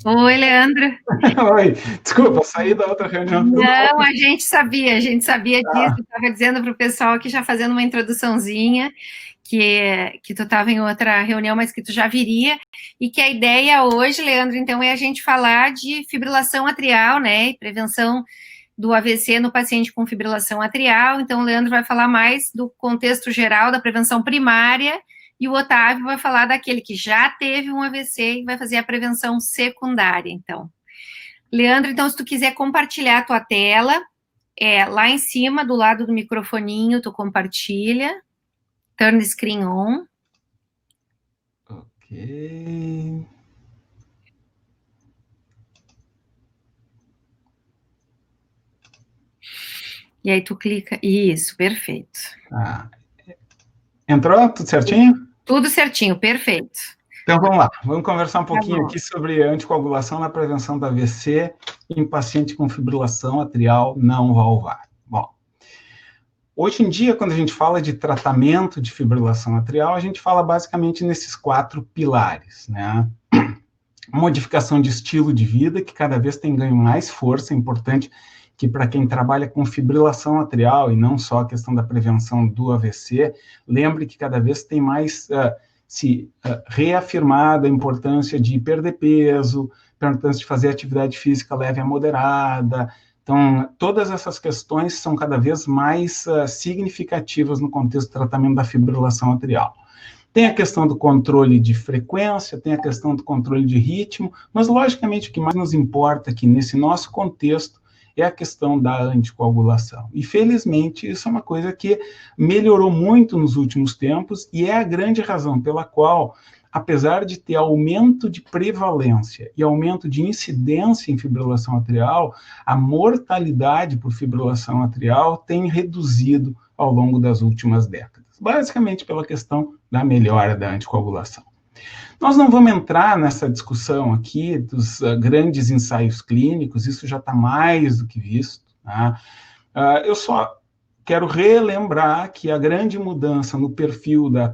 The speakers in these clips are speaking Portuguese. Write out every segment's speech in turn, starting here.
Oi, Leandro. Oi, desculpa, saí da outra reunião. Não, a gente sabia disso. Estava dizendo para o pessoal aqui, já fazendo uma introduçãozinha, que tu estava em outra reunião, mas que tu já viria, e que a ideia hoje, Leandro, então, é a gente falar de fibrilação atrial, né, e prevenção do AVC no paciente com fibrilação atrial. Então, o Leandro vai falar mais do contexto geral da prevenção primária, e o Otávio vai falar daquele que já teve um AVC e vai fazer a prevenção secundária, então. Leandro, então, se tu quiser compartilhar a tua tela, lá em cima, do lado do microfoninho, tu compartilha, turn screen on. Ok. E aí tu clica, isso, perfeito. Ah, entrou? Tudo certinho? Tudo certinho, perfeito. Então vamos lá, vamos conversar um Tá pouquinho bom. aqui sobre anticoagulação na prevenção da AVC em paciente com fibrilação atrial não valvar. Bom, hoje em dia, quando a gente fala de tratamento de fibrilação atrial, a gente fala basicamente nesses 4 pilares, né? Modificação de estilo de vida, que cada vez tem ganho mais força, é importante que para quem trabalha com fibrilação atrial e não só a questão da prevenção do AVC, lembre que cada vez tem mais reafirmada a importância de perder peso, a importância de fazer atividade física leve a moderada. Então, todas essas questões são cada vez mais significativas no contexto do tratamento da fibrilação atrial. Tem a questão do controle de frequência, tem a questão do controle de ritmo, mas, logicamente, o que mais nos importa aqui nesse nosso contexto é a questão da anticoagulação. E, felizmente, isso é uma coisa que melhorou muito nos últimos tempos e é a grande razão pela qual, apesar de ter aumento de prevalência e aumento de incidência em fibrilação atrial, a mortalidade por fibrilação atrial tem reduzido ao longo das últimas décadas, basicamente pela questão da melhora da anticoagulação. Nós não vamos entrar nessa discussão aqui dos grandes ensaios clínicos, isso já está mais do que visto. Tá? Eu só quero relembrar que a grande mudança no perfil da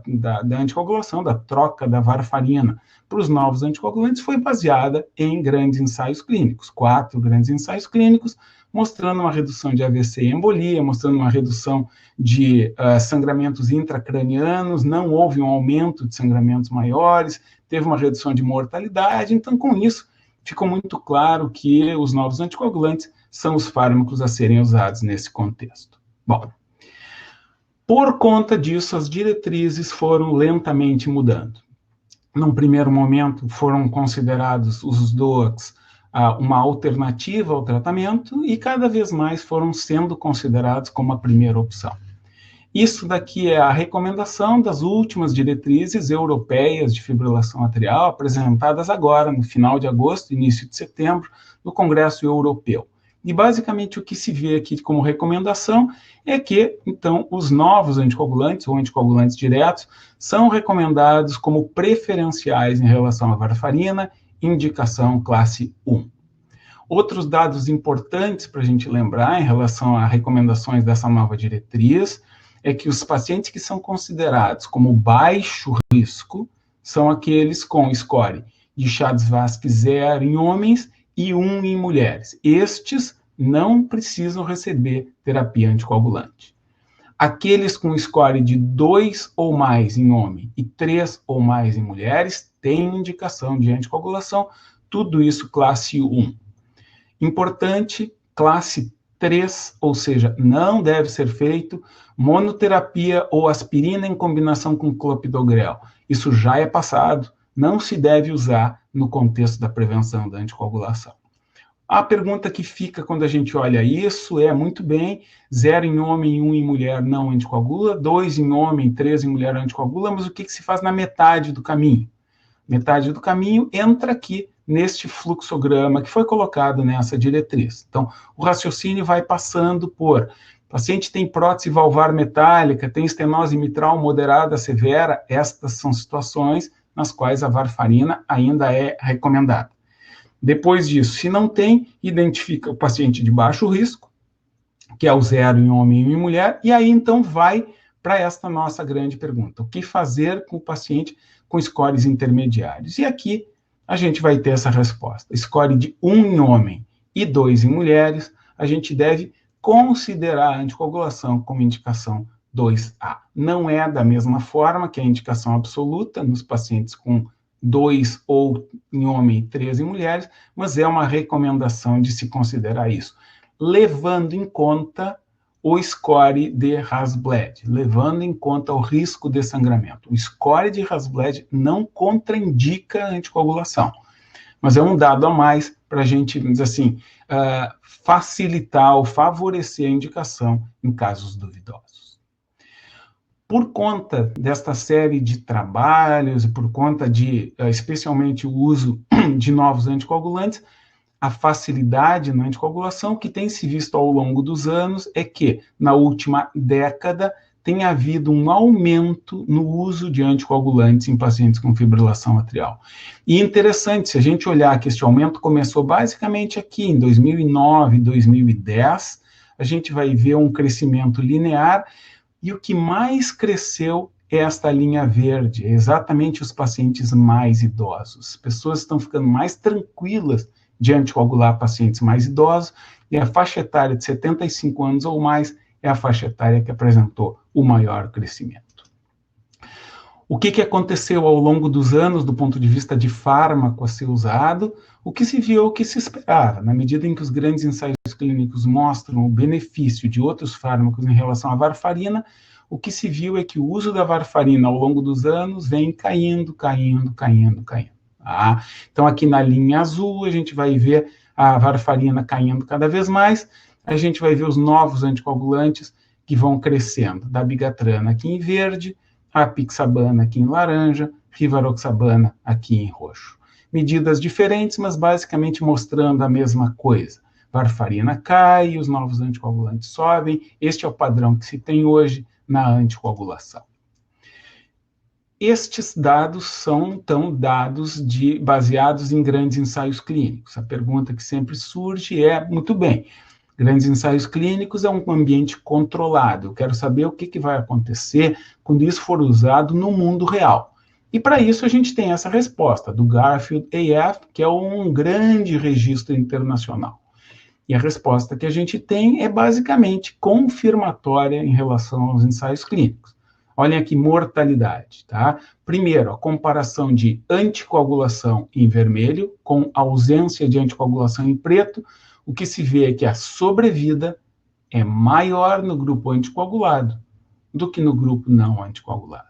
anticoagulação, da troca da varfarina para os novos anticoagulantes, foi baseada em grandes ensaios clínicos, 4 grandes ensaios clínicos, mostrando uma redução de AVC e embolia, mostrando uma redução de sangramentos intracranianos, não houve um aumento de sangramentos maiores, teve uma redução de mortalidade. Então, com isso, ficou muito claro que os novos anticoagulantes são os fármacos a serem usados nesse contexto. Bom, por conta disso, as diretrizes foram lentamente mudando. Num primeiro momento, foram considerados os DOACs uma alternativa ao tratamento e cada vez mais foram sendo considerados como a primeira opção. Isso daqui é a recomendação das últimas diretrizes europeias de fibrilação atrial, apresentadas agora, no final de agosto, início de setembro, no Congresso Europeu. E, basicamente, o que se vê aqui como recomendação é que, então, os novos anticoagulantes, ou anticoagulantes diretos, são recomendados como preferenciais em relação à varfarina, indicação classe 1. Outros dados importantes para a gente lembrar em relação a recomendações dessa nova diretriz é que os pacientes que são considerados como baixo risco são aqueles com score de Chades-Vasque 0 em homens e 1 em mulheres. Estes não precisam receber terapia anticoagulante. Aqueles com score de 2 ou mais em homem e 3 ou mais em mulheres têm indicação de anticoagulação, tudo isso classe 1. Importante, classe 3, ou seja, não deve ser feito monoterapia ou aspirina em combinação com clopidogrel. Isso já é passado, não se deve usar no contexto da prevenção da anticoagulação. A pergunta que fica quando a gente olha isso é, muito bem, 0 em homem e 1 em mulher não anticoagula, 2 em homem, 3 em mulher anticoagula, mas o que se faz na metade do caminho? Metade do caminho entra aqui neste fluxograma que foi colocado nessa diretriz. Então, o raciocínio vai passando por: o paciente tem prótese valvar metálica, tem estenose mitral moderada severa, estas são situações nas quais a varfarina ainda é recomendada. Depois disso, se não tem, identifica o paciente de baixo risco, que é o 0 em homem e em mulher, e aí então vai para esta nossa grande pergunta: o que fazer com o paciente com scores intermediários? E aqui a gente vai ter essa resposta. Score de 1 em homem e 2 em mulheres, a gente deve considerar a anticoagulação como indicação 2A. Não é da mesma forma que a indicação absoluta nos pacientes com 2 ou em homem e 3 em mulheres, mas é uma recomendação de se considerar isso, levando em conta o score de Hasbled, levando em conta o risco de sangramento. O score de Hasbled não contraindica a anticoagulação, mas é um dado a mais para a gente, dizer assim, facilitar ou favorecer a indicação em casos duvidosos. Por conta desta série de trabalhos e por conta de, especialmente, o uso de novos anticoagulantes, a facilidade na anticoagulação, o que tem se visto ao longo dos anos é que, na última década, tem havido um aumento no uso de anticoagulantes em pacientes com fibrilação atrial. E interessante, se a gente olhar que este aumento começou basicamente aqui em 2009, 2010, a gente vai ver um crescimento linear, e o que mais cresceu é esta linha verde, é exatamente os pacientes mais idosos. As pessoas estão ficando mais tranquilas de anticoagular pacientes mais idosos, e a faixa etária de 75 anos ou mais é a faixa etária que apresentou o maior crescimento. O que aconteceu ao longo dos anos, do ponto de vista de fármaco a ser usado? O que se viu, o que se esperava. Na medida em que os grandes ensaios clínicos mostram o benefício de outros fármacos em relação à varfarina, o que se viu é que o uso da varfarina ao longo dos anos vem caindo. Tá? Então, aqui na linha azul, a gente vai ver a varfarina caindo cada vez mais, a gente vai ver os novos anticoagulantes que vão crescendo, da bigatrana aqui em verde, a apixabana aqui em laranja, rivaroxabana aqui em roxo. Medidas diferentes, mas basicamente mostrando a mesma coisa. Varfarina cai, os novos anticoagulantes sobem, este é o padrão que se tem hoje na anticoagulação. Estes dados são, então, dados baseados em grandes ensaios clínicos. A pergunta que sempre surge é, muito bem, grandes ensaios clínicos é um ambiente controlado. Eu quero saber o que vai acontecer quando isso for usado no mundo real. E, para isso, a gente tem essa resposta do Garfield AF, que é um grande registro internacional. E a resposta que a gente tem é, basicamente, confirmatória em relação aos ensaios clínicos. Olhem aqui, mortalidade, tá? Primeiro, a comparação de anticoagulação em vermelho com ausência de anticoagulação em preto. O que se vê é que a sobrevida é maior no grupo anticoagulado do que no grupo não anticoagulado.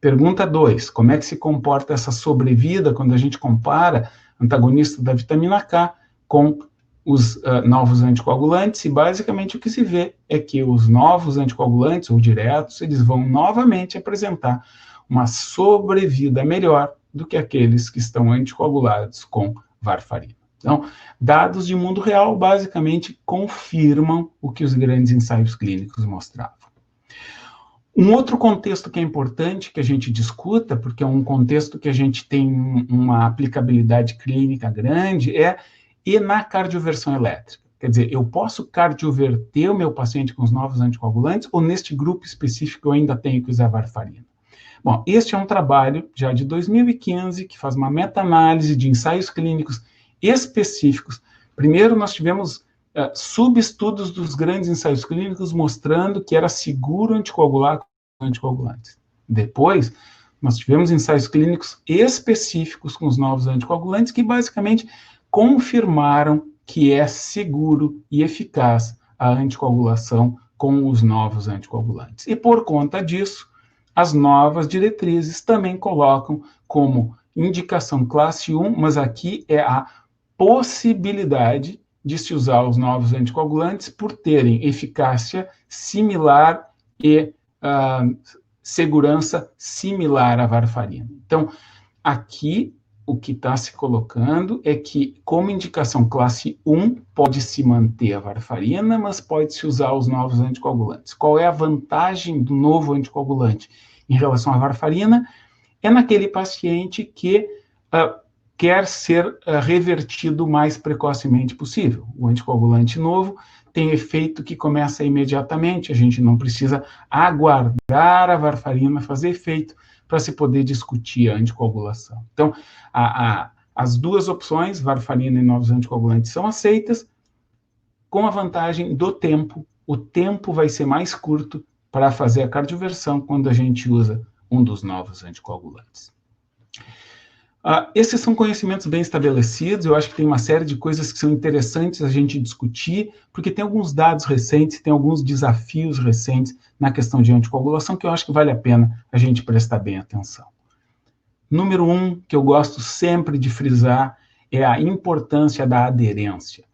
Pergunta 2, como é que se comporta essa sobrevida quando a gente compara antagonista da vitamina K com os novos anticoagulantes? E basicamente o que se vê é que os novos anticoagulantes, ou diretos, eles vão novamente apresentar uma sobrevida melhor do que aqueles que estão anticoagulados com varfarina. Então, dados de mundo real basicamente confirmam o que os grandes ensaios clínicos mostravam. Um outro contexto que é importante que a gente discuta, porque é um contexto que a gente tem uma aplicabilidade clínica grande, e na cardioversão elétrica. Quer dizer, eu posso cardioverter o meu paciente com os novos anticoagulantes, ou neste grupo específico eu ainda tenho que usar varfarina? Bom, este é um trabalho já de 2015, que faz uma meta-análise de ensaios clínicos específicos. Primeiro, nós tivemos subestudos dos grandes ensaios clínicos mostrando que era seguro anticoagular com anticoagulantes. Depois, nós tivemos ensaios clínicos específicos com os novos anticoagulantes que basicamente confirmaram que é seguro e eficaz a anticoagulação com os novos anticoagulantes. E por conta disso, as novas diretrizes também colocam como indicação classe 1, mas aqui é a possibilidade de se usar os novos anticoagulantes por terem eficácia similar e segurança similar à varfarina. Então, aqui o que está se colocando é que, como indicação classe 1, pode-se manter a varfarina, mas pode-se usar os novos anticoagulantes. Qual é a vantagem do novo anticoagulante em relação à varfarina? É naquele paciente que quer ser revertido o mais precocemente possível. O anticoagulante novo tem efeito que começa imediatamente, a gente não precisa aguardar a varfarina fazer efeito para se poder discutir a anticoagulação. Então, a As duas opções, varfarina e novos anticoagulantes, são aceitas, com a vantagem do tempo. O tempo vai ser mais curto para fazer a cardioversão quando a gente usa um dos novos anticoagulantes. Esses são conhecimentos bem estabelecidos. Eu acho que tem uma série de coisas que são interessantes a gente discutir, porque tem alguns dados recentes, tem alguns desafios recentes na questão de anticoagulação que eu acho que vale a pena a gente prestar bem atenção. Número 1, que eu gosto sempre de frisar, é a importância da aderência.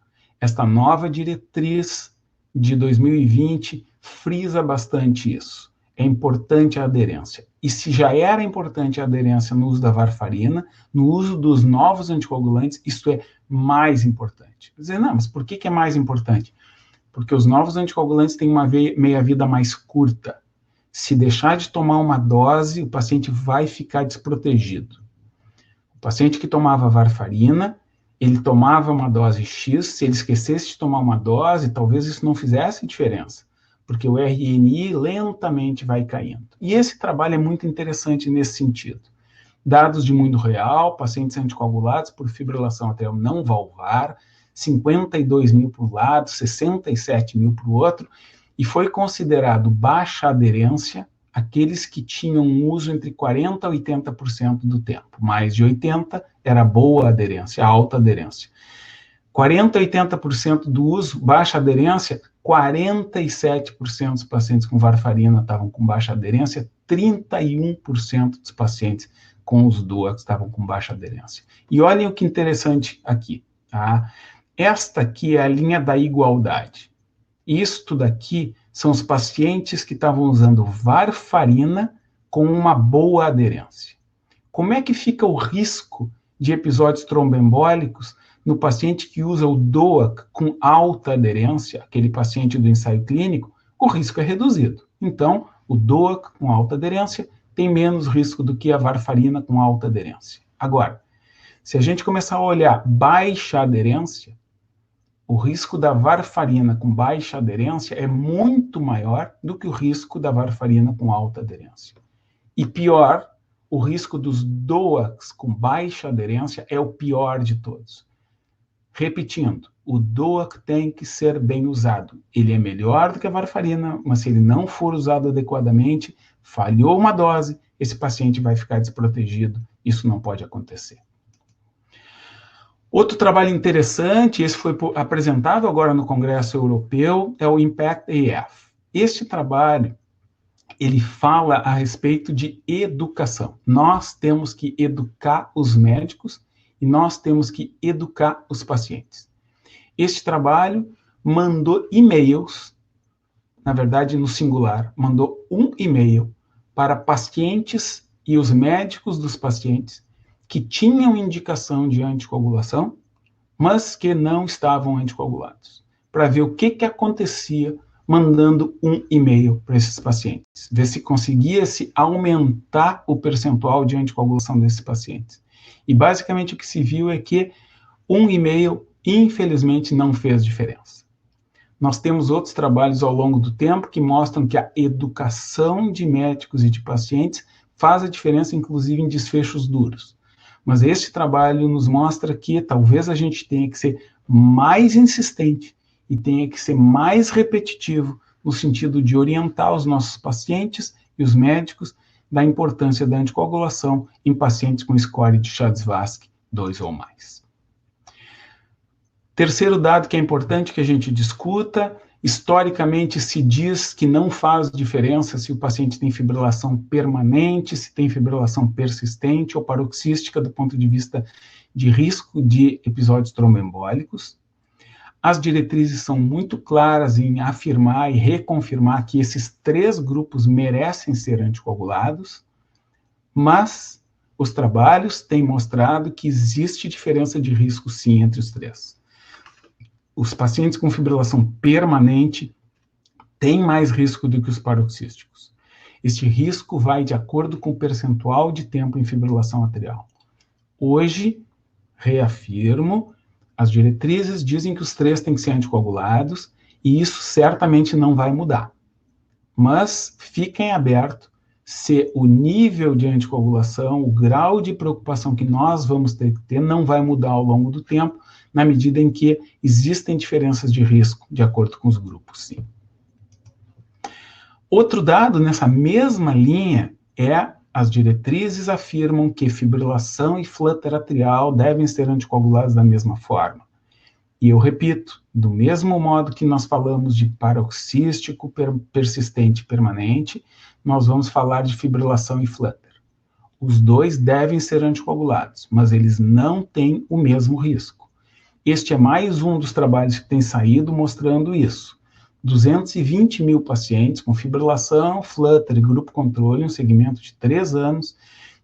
Esta nova diretriz de 2020 frisa bastante isso. É importante a aderência. E se já era importante a aderência no uso da varfarina, no uso dos novos anticoagulantes, isso é mais importante. Quer dizer, não, mas por que é mais importante? Porque os novos anticoagulantes têm uma meia-vida mais curta. Se deixar de tomar uma dose, o paciente vai ficar desprotegido. O paciente que tomava varfarina, ele tomava uma dose X, se ele esquecesse de tomar uma dose, talvez isso não fizesse diferença, porque o RNI lentamente vai caindo. E esse trabalho é muito interessante nesse sentido. Dados de mundo real, pacientes anticoagulados por fibrilação atrial não valvar, 52 mil para um lado, 67 mil para o outro, e foi considerado baixa aderência aqueles que tinham um uso entre 40% a 80% do tempo. Mais de 80% era boa aderência, alta aderência. 40% a 80% do uso, baixa aderência, 47% dos pacientes com varfarina estavam com baixa aderência, 31% dos pacientes com os DOACs estavam com baixa aderência. E olhem o que interessante aqui, tá? Esta aqui é a linha da igualdade. Isto daqui são os pacientes que estavam usando varfarina com uma boa aderência. Como é que fica o risco de episódios tromboembólicos no paciente que usa o DOAC com alta aderência, aquele paciente do ensaio clínico? O risco é reduzido. Então, o DOAC com alta aderência tem menos risco do que a varfarina com alta aderência. Agora, se a gente começar a olhar baixa aderência, o risco da varfarina com baixa aderência é muito maior do que o risco da varfarina com alta aderência. E pior, o risco dos DOACs com baixa aderência é o pior de todos. Repetindo, o DOAC tem que ser bem usado. Ele é melhor do que a varfarina, mas se ele não for usado adequadamente, falhou uma dose, esse paciente vai ficar desprotegido. Isso não pode acontecer. Outro trabalho interessante, esse foi apresentado agora no Congresso Europeu, é o IMPACT-AF. Este trabalho, ele fala a respeito de educação. Nós temos que educar os médicos e nós temos que educar os pacientes. Este trabalho mandou e-mails, na verdade no singular, mandou um e-mail para pacientes e os médicos dos pacientes que tinham indicação de anticoagulação, mas que não estavam anticoagulados, para ver o que acontecia mandando um e-mail para esses pacientes, ver se conseguia-se aumentar o percentual de anticoagulação desses pacientes. E basicamente o que se viu é que um e-mail, infelizmente, não fez diferença. Nós temos outros trabalhos ao longo do tempo que mostram que a educação de médicos e de pacientes faz a diferença, inclusive, em desfechos duros. Mas este trabalho nos mostra que talvez a gente tenha que ser mais insistente e tenha que ser mais repetitivo no sentido de orientar os nossos pacientes e os médicos da importância da anticoagulação em pacientes com score de Chade-Vasque 2 ou mais. Terceiro dado que é importante que a gente discuta, historicamente se diz que não faz diferença se o paciente tem fibrilação permanente, se tem fibrilação persistente ou paroxística do ponto de vista de risco de episódios tromboembólicos. As diretrizes são muito claras em afirmar e reconfirmar que esses três grupos merecem ser anticoagulados, mas os trabalhos têm mostrado que existe diferença de risco sim entre os três. Os pacientes com fibrilação permanente têm mais risco do que os paroxísticos. Este risco vai de acordo com o percentual de tempo em fibrilação atrial. Hoje, reafirmo, as diretrizes dizem que os três têm que ser anticoagulados e isso certamente não vai mudar. Mas fiquem abertos, se o nível de anticoagulação, o grau de preocupação que nós vamos ter que ter não vai mudar ao longo do tempo, na medida em que existem diferenças de risco, de acordo com os grupos, sim. Outro dado nessa mesma linha é as diretrizes afirmam que fibrilação e flutter atrial devem ser anticoagulados da mesma forma. E eu repito, do mesmo modo que nós falamos de paroxístico, persistente e permanente, nós vamos falar de fibrilação e flutter. Os dois devem ser anticoagulados, mas eles não têm o mesmo risco. Este é mais um dos trabalhos que tem saído mostrando isso. 220 mil pacientes com fibrilação, flutter e grupo controle, um segmento de 3 anos,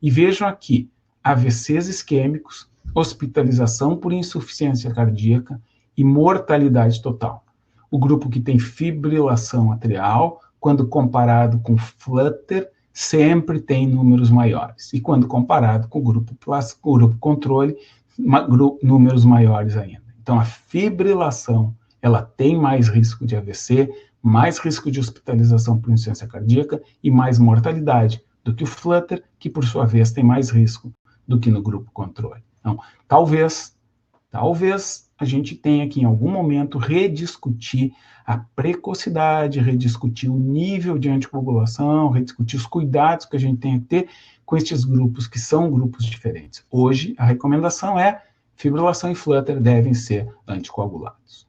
e vejam aqui, AVCs isquêmicos, hospitalização por insuficiência cardíaca e mortalidade total. O grupo que tem fibrilação atrial, quando comparado com flutter, sempre tem números maiores, e quando comparado com o grupo controle, números maiores ainda. Então, a fibrilação, ela tem mais risco de AVC, mais risco de hospitalização por insuficiência cardíaca e mais mortalidade do que o flutter, que por sua vez tem mais risco do que no grupo controle. Então, talvez a gente tenha que em algum momento rediscutir a precocidade, rediscutir o nível de anticoagulação, rediscutir os cuidados que a gente tem que ter com estes grupos que são grupos diferentes. Hoje, a recomendação é fibrilação e flutter devem ser anticoagulados.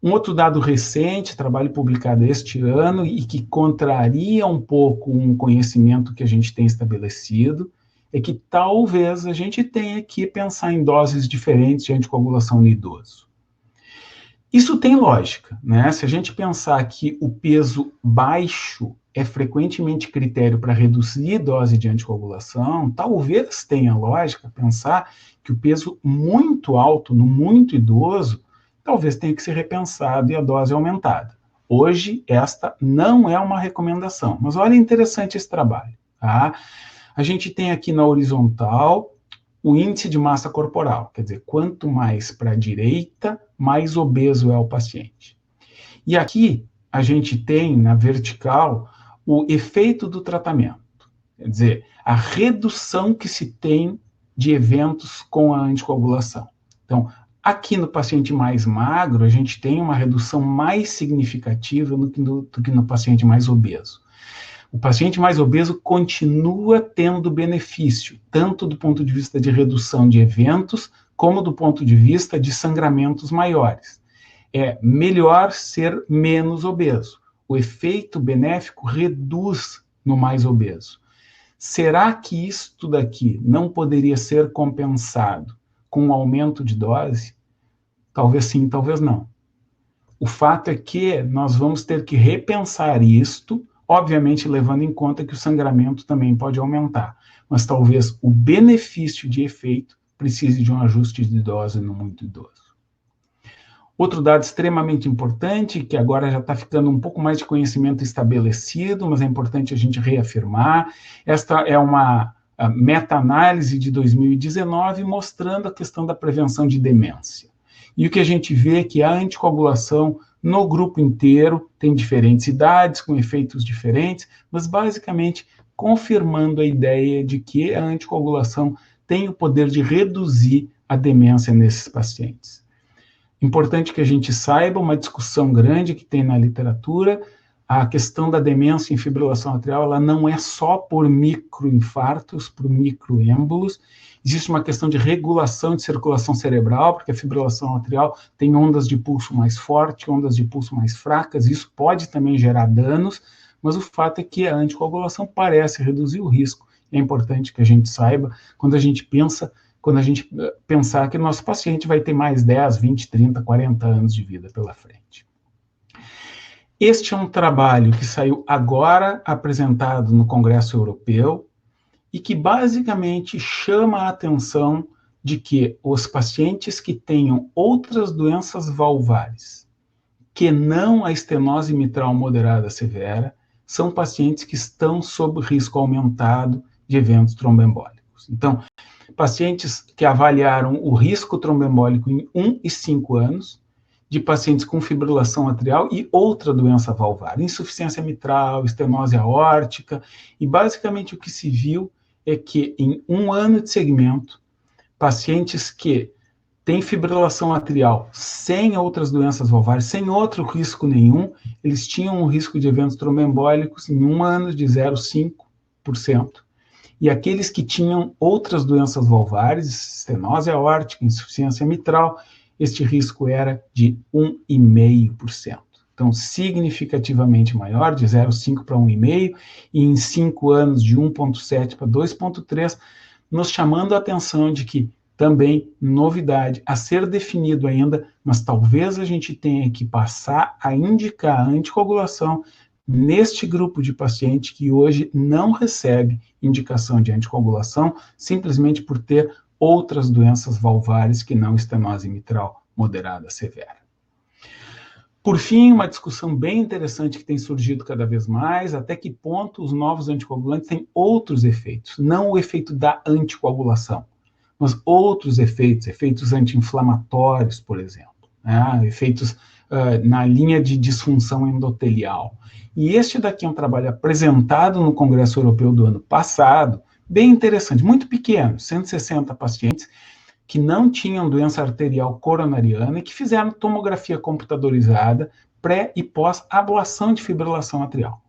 Um outro dado recente, trabalho publicado este ano e que contraria um pouco um conhecimento que a gente tem estabelecido, é que talvez a gente tenha que pensar em doses diferentes de anticoagulação no idoso. Isso tem lógica, né? Se a gente pensar que o peso baixo é frequentemente critério para reduzir dose de anticoagulação, talvez tenha lógica pensar que o peso muito alto, no muito idoso, talvez tenha que ser repensado e a dose aumentada. Hoje, esta não é uma recomendação, mas olha interessante esse trabalho, tá? A gente tem aqui na horizontal o índice de massa corporal, quer dizer, quanto mais para a direita, mais obeso é o paciente. E aqui a gente tem na vertical o efeito do tratamento, quer dizer, a redução que se tem de eventos com a anticoagulação. Então, aqui no paciente mais magro, a gente tem uma redução mais significativa do que no paciente mais obeso. O paciente mais obeso continua tendo benefício, tanto do ponto de vista de redução de eventos, como do ponto de vista de sangramentos maiores. É melhor ser menos obeso. O efeito benéfico reduz no mais obeso. Será que isto daqui não poderia ser compensado com um aumento de dose? Talvez sim, talvez não. O fato é que nós vamos ter que repensar isto, obviamente levando em conta que o sangramento também pode aumentar, mas talvez o benefício de efeito precise de um ajuste de dose no muito idoso. Outro dado extremamente importante, que agora já está ficando um pouco mais de conhecimento estabelecido, mas é importante a gente reafirmar, esta é uma meta-análise de 2019 mostrando a questão da prevenção de demência. E o que a gente vê é que a anticoagulação no grupo inteiro tem diferentes idades, com efeitos diferentes, mas basicamente confirmando a ideia de que a anticoagulação tem o poder de reduzir a demência nesses pacientes. Importante que a gente saiba, uma discussão grande que tem na literatura, a questão da demência em fibrilação atrial, ela não é só por microinfartos, por microêmbolos, existe uma questão de regulação de circulação cerebral, porque a fibrilação atrial tem ondas de pulso mais fortes, ondas de pulso mais fracas, isso pode também gerar danos, mas o fato é que a anticoagulação parece reduzir o risco. É importante que a gente saiba, quando a gente pensar que o nosso paciente vai ter mais 10, 20, 30, 40 anos de vida pela frente. Este é um trabalho que saiu agora, apresentado no Congresso Europeu, e que basicamente chama a atenção de que os pacientes que tenham outras doenças valvares, que não a estenose mitral moderada severa, são pacientes que estão sob risco aumentado de eventos tromboembólicos. Então, pacientes que avaliaram o risco tromboembólico em 1 e 5 anos, de pacientes com fibrilação atrial e outra doença valvar, insuficiência mitral, estenose aórtica, e basicamente o que se viu é que em 1 ano de segmento, pacientes que têm fibrilação atrial sem outras doenças valvares, sem outro risco nenhum, eles tinham um risco de eventos tromboembólicos em 1 ano de 0,5%. E aqueles que tinham outras doenças valvares, estenose aórtica, insuficiência mitral, este risco era de 1,5%. Então, significativamente maior, de 0,5 para 1,5, e em 5 anos de 1,7 para 2,3, nos chamando a atenção de que também novidade a ser definido ainda, mas talvez a gente tenha que passar a indicar a anticoagulação neste grupo de paciente que hoje não recebe indicação de anticoagulação, simplesmente por ter outras doenças valvares que não estenose mitral moderada severa. Por fim, uma discussão bem interessante que tem surgido cada vez mais, até que ponto os novos anticoagulantes têm outros efeitos, não o efeito da anticoagulação, mas outros efeitos, efeitos anti-inflamatórios, por exemplo, né? Efeitos na linha de disfunção endotelial. E este daqui é um trabalho apresentado no Congresso Europeu do ano passado, bem interessante, muito pequeno, 160 pacientes que não tinham doença arterial coronariana e que fizeram tomografia computadorizada pré e pós-ablação de fibrilação atrial.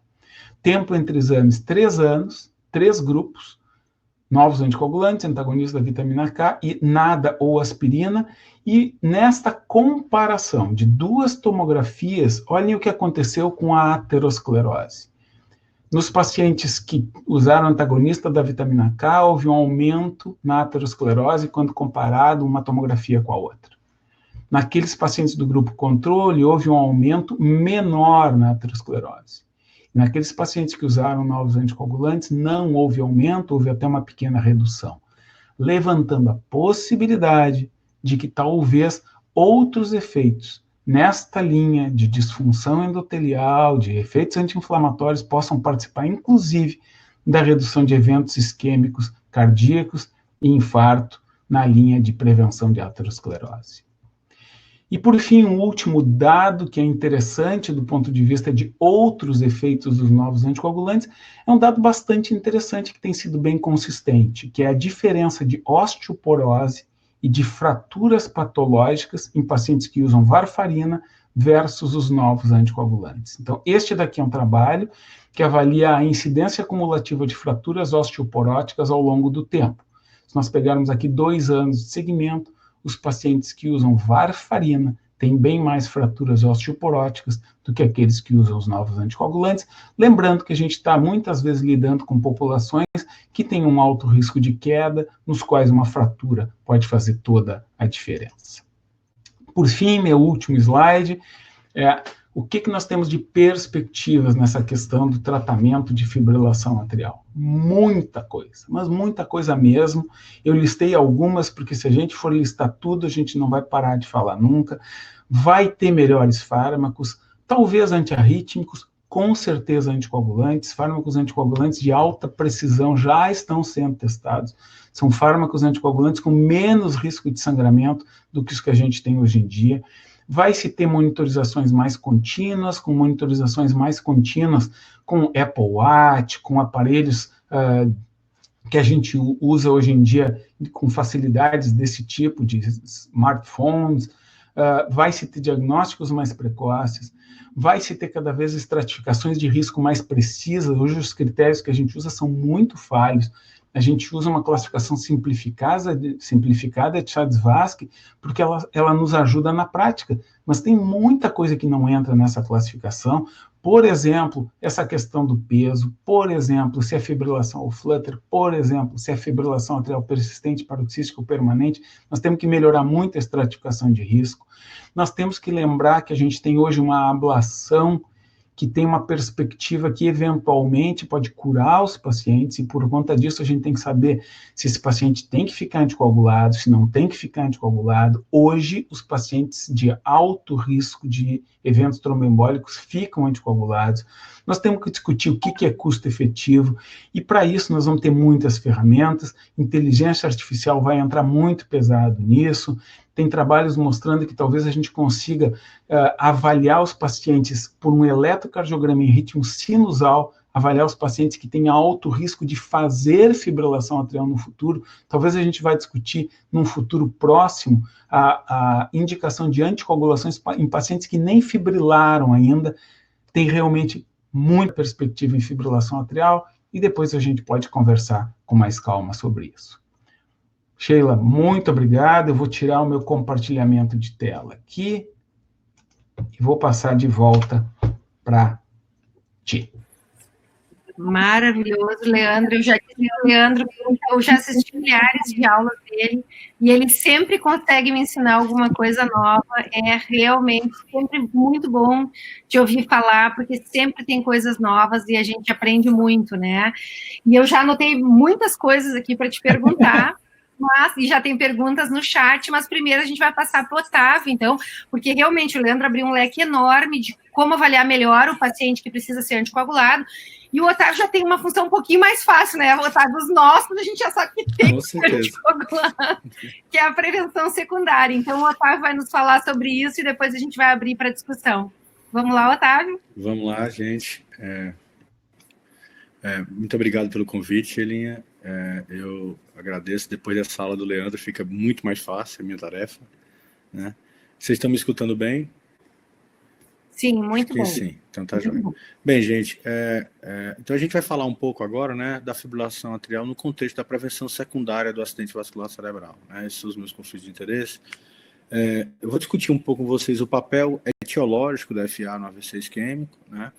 Tempo entre exames, 3 anos, 3 grupos, novos anticoagulantes, antagonistas da vitamina K e nada ou aspirina, e nesta comparação de 2 tomografias, olhem o que aconteceu com a aterosclerose. Nos pacientes que usaram antagonista da vitamina K, houve um aumento na aterosclerose quando comparado uma tomografia com a outra. Naqueles pacientes do grupo controle, houve um aumento menor na aterosclerose. Naqueles pacientes que usaram novos anticoagulantes, não houve aumento, houve até uma pequena redução, levantando a possibilidade de que talvez outros efeitos nesta linha de disfunção endotelial, de efeitos anti-inflamatórios, possam participar, inclusive, da redução de eventos isquêmicos cardíacos e infarto na linha de prevenção de aterosclerose. E, por fim, um último dado que é interessante do ponto de vista de outros efeitos dos novos anticoagulantes, é um dado bastante interessante que tem sido bem consistente, que é a diferença de osteoporose e de fraturas patológicas em pacientes que usam varfarina versus os novos anticoagulantes. Então, este daqui é um trabalho que avalia a incidência cumulativa de fraturas osteoporóticas ao longo do tempo. Se nós pegarmos aqui 2 anos de segmento, os pacientes que usam varfarina têm bem mais fraturas osteoporóticas do que aqueles que usam os novos anticoagulantes, lembrando que a gente está muitas vezes lidando com populações que têm um alto risco de queda, nos quais uma fratura pode fazer toda a diferença. Por fim, meu último slide é o que nós temos de perspectivas nessa questão do tratamento de fibrilação atrial. Muita coisa, mas muita coisa mesmo. Eu listei algumas, porque se a gente for listar tudo, a gente não vai parar de falar nunca. Vai ter melhores fármacos, talvez antiarrítmicos, com certeza anticoagulantes, fármacos anticoagulantes de alta precisão já estão sendo testados. São fármacos anticoagulantes com menos risco de sangramento do que os que a gente tem hoje em dia. Vai se ter monitorizações mais contínuas, com Apple Watch, com aparelhos que a gente usa hoje em dia com facilidades desse tipo, de smartphones. Vai se ter diagnósticos mais precoces, vai se ter cada vez estratificações de risco mais precisas. Hoje os critérios que a gente usa são muito falhos. A gente usa uma classificação simplificada de Chudds-Vasque, porque ela nos ajuda na prática, mas tem muita coisa que não entra nessa classificação. Por exemplo, essa questão do peso, por exemplo, se é fibrilação ou flutter, por exemplo, se é fibrilação atrial persistente, paroxística ou permanente, nós temos que melhorar muito a estratificação de risco. Nós temos que lembrar que a gente tem hoje uma ablação que tem uma perspectiva que eventualmente pode curar os pacientes, e por conta disso a gente tem que saber se esse paciente tem que ficar anticoagulado, se não tem que ficar anticoagulado. Hoje, os pacientes de alto risco de eventos tromboembólicos ficam anticoagulados. Nós temos que discutir o que é custo efetivo, e para isso nós vamos ter muitas ferramentas. Inteligência artificial vai entrar muito pesado nisso, tem trabalhos mostrando que talvez a gente consiga avaliar os pacientes por um eletrocardiograma em ritmo sinusal, avaliar os pacientes que têm alto risco de fazer fibrilação atrial no futuro. Talvez a gente vai discutir, num futuro próximo, a indicação de anticoagulações em pacientes que nem fibrilaram ainda, tem realmente muita perspectiva em fibrilação atrial, e depois a gente pode conversar com mais calma sobre isso. Sheila, muito obrigado. Eu vou tirar o meu compartilhamento de tela aqui e vou passar de volta para ti. Maravilhoso, Leandro. Eu já disse ao Leandro que eu já assisti milhares de aulas dele e ele sempre consegue me ensinar alguma coisa nova. É realmente sempre muito bom de ouvir falar, porque sempre tem coisas novas e a gente aprende muito, né? E eu já anotei muitas coisas aqui para te perguntar. E já tem perguntas no chat, mas primeiro a gente vai passar para o Otávio, então, porque realmente o Leandro abriu um leque enorme de como avaliar melhor o paciente que precisa ser anticoagulado, e o Otávio já tem uma função um pouquinho mais fácil, né? O Otávio, os nossos, a gente já sabe que tem que ser anticoagulado, que é a prevenção secundária. Então, o Otávio vai nos falar sobre isso e depois a gente vai abrir para discussão. Vamos lá, Otávio? Vamos lá, gente. Muito obrigado pelo convite, Elinha. Eu agradeço. Depois dessa aula do Leandro, fica muito mais fácil a minha tarefa, né? Vocês estão me escutando bem? Sim, muito bom. Sim, então tá joia. Bem, gente, então a gente vai falar um pouco agora, né, da fibrilação atrial no contexto da prevenção secundária do acidente vascular cerebral, né? Esses são os meus conflitos de interesse. Eu vou discutir um pouco com vocês o papel etiológico da FA no AVC isquêmico, né?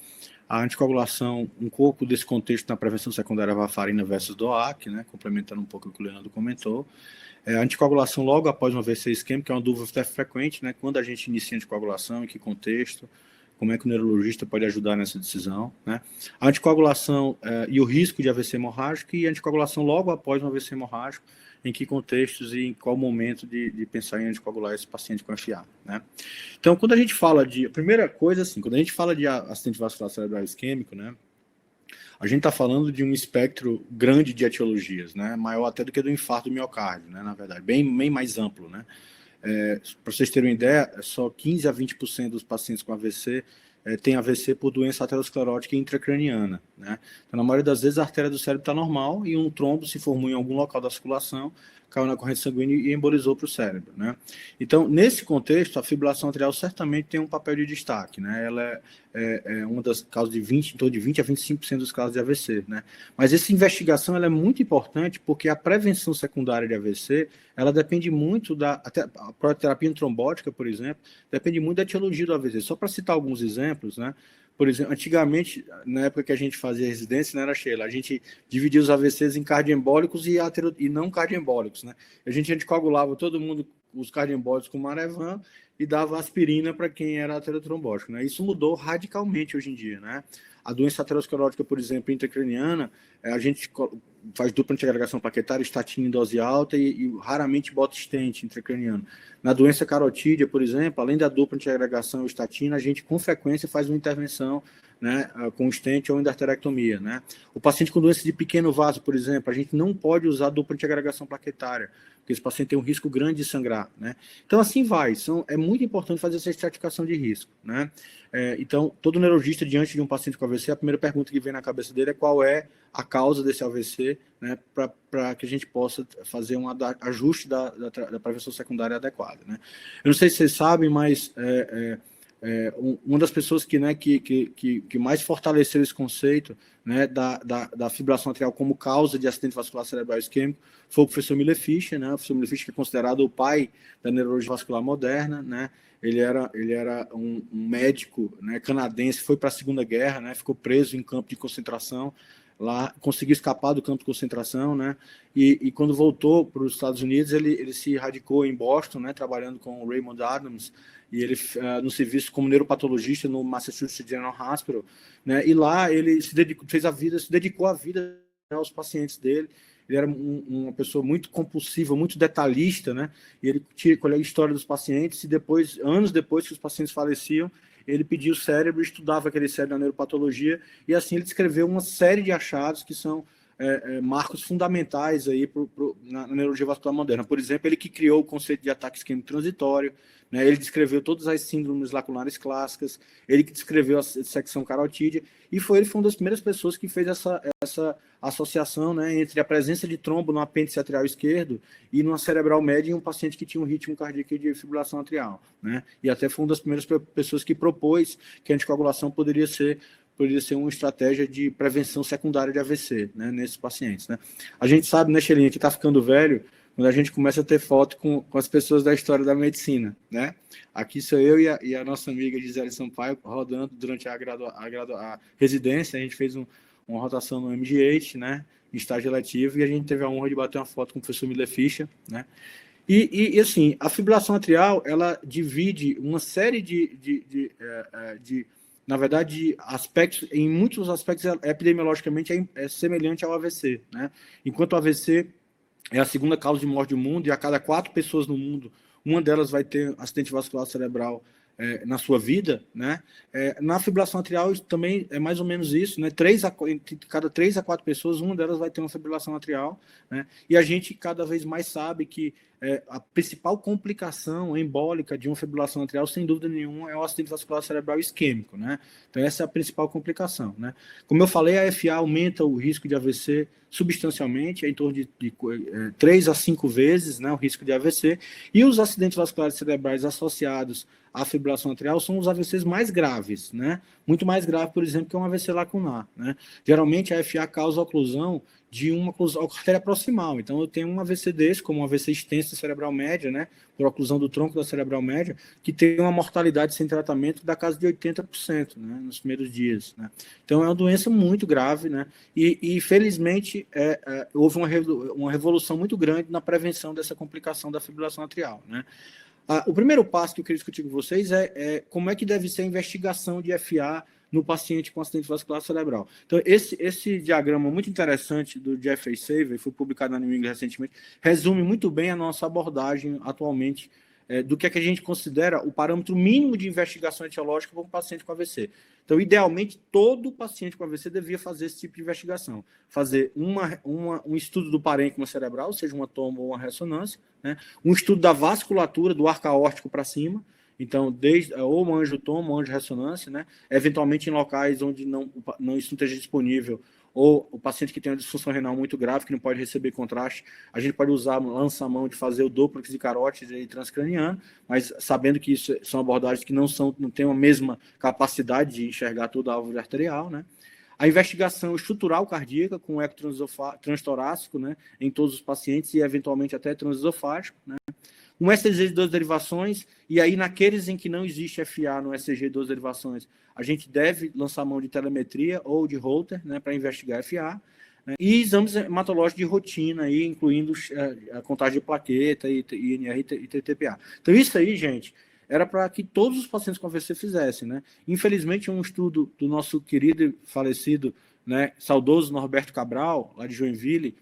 A anticoagulação, um pouco desse contexto na prevenção secundária varfarina versus DOAC, né, complementando um pouco o que o Leandro comentou. A anticoagulação logo após um AVC isquêmico é uma dúvida até frequente, né, quando a gente inicia a anticoagulação, em que contexto, como é que o neurologista pode ajudar nessa decisão, né? A anticoagulação e o risco de AVC hemorrágico, e a anticoagulação logo após um AVC hemorrágico, em que contextos e em qual momento de pensar em anticoagular esse paciente com FA, né? Então, quando a gente fala de... A primeira coisa, assim, quando a gente fala de acidente vascular cerebral isquêmico, né, a gente está falando de um espectro grande de etiologias, né, maior até do que do infarto do miocárdio, né, na verdade, bem mais amplo, né. Para vocês terem uma ideia, só 15 a 20% dos pacientes com AVC tem AVC por doença aterosclerótica intracraniana, né? Então, na maioria das vezes, a artéria do cérebro está normal e um trombo se formou em algum local da circulação, caiu na corrente sanguínea e embolizou para o cérebro, né? Então, nesse contexto, a fibrilação atrial certamente tem um papel de destaque, né? Ela é uma das causas em torno de 20 a 25% dos casos de AVC, né? Mas essa investigação ela é muito importante porque a prevenção secundária de AVC, ela depende muito até a prototerapia trombótica, por exemplo, depende muito da etiologia do AVC. Só para citar alguns exemplos, né? Por exemplo, antigamente, na época que a gente fazia residência, né, Sheila, a gente dividia os AVCs em cardioembólicos e não cardioembólicos, né? A gente anticoagulava todo mundo, os cardioembólicos com Marevan, e dava aspirina para quem era aterotrombótico, né? Isso mudou radicalmente hoje em dia, né? A doença aterosclerótica, por exemplo, intracraniana, a gente faz dupla antiagregação plaquetária, estatina em dose alta e raramente bota stent intracraniano. Na doença carotídea, por exemplo, além da dupla antiagregação e estatina, a gente com frequência faz uma intervenção, né, com stent ou endarterectomia, né? O paciente com doença de pequeno vaso, por exemplo, a gente não pode usar dupla antiagregação plaquetária, porque esse paciente tem um risco grande de sangrar, né? Então, assim vai. É muito importante fazer essa estratificação de risco, né? Então, todo neurologista, diante de um paciente com AVC, a primeira pergunta que vem na cabeça dele é qual é a causa desse AVC, né, para que a gente possa fazer um ajuste da prevenção secundária adequada, né? Eu não sei se vocês sabem, mas uma das pessoas que mais fortaleceu esse conceito, né, da fibrilação atrial como causa de acidente vascular cerebral isquêmico foi o professor Miller Fisher, né? O professor Miller Fisher, que é considerado o pai da neurologia vascular moderna, né? Ele era um médico, né, canadense, foi para a Segunda Guerra, né? Ficou preso em campo de concentração lá, conseguiu escapar do campo de concentração, né? E quando voltou para os Estados Unidos, ele se radicou em Boston, né, trabalhando com o Raymond Adams, e ele no serviço como neuropatologista no Massachusetts General Hospital, né? E lá ele se dedicou a vida aos pacientes dele. Ele era uma pessoa muito compulsiva, muito detalhista, né? E ele colhia a história dos pacientes e depois, anos depois que os pacientes faleciam, ele pedia o cérebro, estudava aquele cérebro na neuropatologia e assim ele descreveu uma série de achados que são marcos fundamentais aí na neurologia vascular moderna. Por exemplo, ele que criou o conceito de ataque isquêmico transitório, né? Ele descreveu todas as síndromes laculares clássicas, ele que descreveu a dissecção carotídea, e ele foi uma das primeiras pessoas que fez essa associação, né, entre a presença de trombo no apêndice atrial esquerdo e numa cerebral média em um paciente que tinha um ritmo cardíaco de fibrilação atrial, né? E até foi uma das primeiras pessoas que propôs que a anticoagulação poderia ser uma estratégia de prevenção secundária de AVC, né, nesses pacientes, né? A gente sabe, né, Xelinha, que está ficando velho quando a gente começa a ter foto com as pessoas da história da medicina, né? Aqui sou eu e a nossa amiga Gisele Sampaio rodando durante a residência. A gente fez uma rotação no MGH, né, em estágio eletivo, e a gente teve a honra de bater uma foto com o professor Miller Fischer, né? E assim, a fibrilação atrial, ela divide uma série na verdade, aspectos, em muitos aspectos, epidemiologicamente é semelhante ao AVC, né? Enquanto o AVC é a segunda causa de morte do mundo, e a cada 4 pessoas no mundo, uma delas vai ter acidente vascular cerebral na sua vida, né? Na fibrilação atrial também é mais ou menos isso, né? Entre cada 3 a 4 pessoas, uma delas vai ter uma fibrilação atrial, né? E a gente cada vez mais sabe que a principal complicação embólica de uma fibrilação atrial, sem dúvida nenhuma, é o acidente vascular cerebral isquêmico, né? Então essa é a principal complicação, né? Como eu falei, a FA aumenta o risco de AVC substancialmente, em torno de 3 a 5 vezes, né, o risco de AVC, e os acidentes vasculares cerebrais associados à fibrilação atrial são os AVCs mais graves, né? Muito mais grave, por exemplo, que um AVC lacunar, né? Geralmente a FA causa oclusão de uma artéria proximal. Então eu tenho um AVC desse, como um AVC extenso cerebral média, né, por oclusão do tronco da cerebral média, que tem uma mortalidade sem tratamento da casa de 80%, né, nos primeiros dias, né? Então é uma doença muito grave, né? E felizmente houve uma revolução muito grande na prevenção dessa complicação da fibrilação atrial, né? O primeiro passo que eu queria discutir com vocês é como é que deve ser a investigação de FA no paciente com acidente vascular cerebral. Então, esse diagrama muito interessante do Jeffrey Saver, foi publicado na New England recentemente, resume muito bem a nossa abordagem atualmente do que é que a gente considera o parâmetro mínimo de investigação etiológica para um paciente com AVC. Então, idealmente, todo paciente com AVC devia fazer esse tipo de investigação. Fazer um estudo do parênquima cerebral, seja uma toma ou uma ressonância, né? Um estudo da vasculatura, do arco aórtico para cima, então, ou uma angiotoma, ou uma angiorressonância, né? Eventualmente em locais onde isso não esteja disponível, ou o paciente que tem uma disfunção renal muito grave, que não pode receber contraste, a gente pode usar lança-mão de fazer o dúplex de carótide transcraniano, mas sabendo que isso são abordagens que não têm a mesma capacidade de enxergar toda a árvore arterial, né? A investigação estrutural cardíaca com eco transtorácico, né, em todos os pacientes e eventualmente até transesofágico, né? Um ECG de 2 derivações, e aí naqueles em que não existe FA no ECG de 2 derivações, a gente deve lançar mão de telemetria ou de Holter, né, para investigar FA, né, e exames hematológicos de rotina, aí, incluindo a contagem de plaqueta, INR e TTPA. Então isso aí, gente, era para que todos os pacientes com AVC fizessem, né? Infelizmente, um estudo do nosso querido e falecido, né, saudoso Norberto Cabral, lá de Joinville,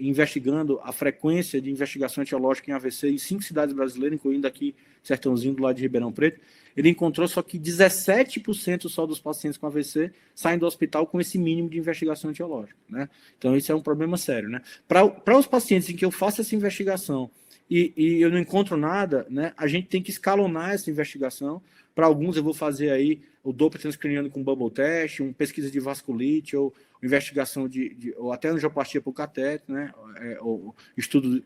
investigando a frequência de investigação etiológica em AVC em 5 cidades brasileiras, incluindo aqui Sertãozinho, do lado de Ribeirão Preto, ele encontrou só que 17% só dos pacientes com AVC saem do hospital com esse mínimo de investigação etiológica, né? Então, isso é um problema sério, né? Para os pacientes em que eu faço essa investigação e eu não encontro nada, né, a gente tem que escalonar essa investigação. Para alguns eu vou fazer aí o Doppler transcraniano com bubble test, uma pesquisa de vasculite, ou investigação ou até angioplastia por cateto, né, ou estudo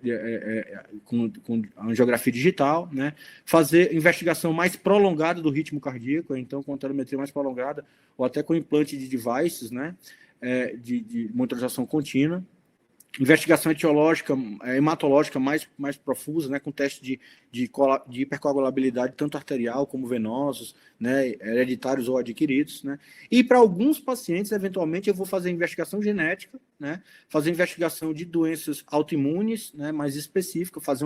com angiografia digital, né, fazer investigação mais prolongada do ritmo cardíaco, então com telemetria mais prolongada, ou até com implante de devices, né, de monitorização contínua. Investigação etiológica, hematológica mais profusa, né, com teste de hipercoagulabilidade, tanto arterial como venosos, né, hereditários ou adquiridos, né. E para alguns pacientes, eventualmente, eu vou fazer investigação genética, né, fazer investigação de doenças autoimunes, né, mais específica, fazer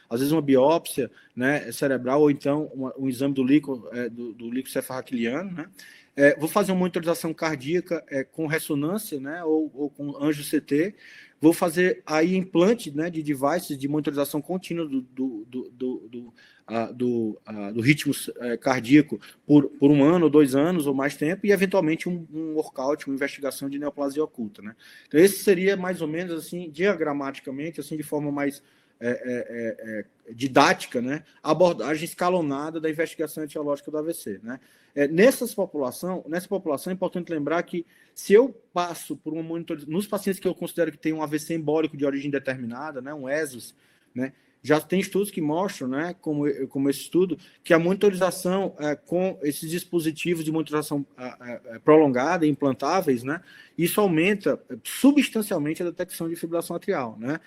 às vezes uma biópsia, né, cerebral, ou então um exame do líquido cefalraquiliano, né. Vou fazer uma monitorização cardíaca com ressonância, né, ou com anjo-CT. vou fazer aí implante, né, de devices de monitorização contínua do ritmo cardíaco por 1 ano, ou 2 anos, ou mais tempo, e eventualmente um workout, uma investigação de neoplasia oculta, né? Então, esse seria mais ou menos, assim, diagramaticamente, assim, de forma mais didática, né, a abordagem escalonada da investigação etiológica do AVC, né? Nessa população é importante lembrar que se eu passo por uma monitorização, nos pacientes que eu considero que tem um AVC embólico de origem determinada, né, um ESUS, né, já tem estudos que mostram, né, como esse estudo, que a monitorização com esses dispositivos de monitorização prolongada, implantáveis, né, isso aumenta substancialmente a detecção de fibrilação atrial, né?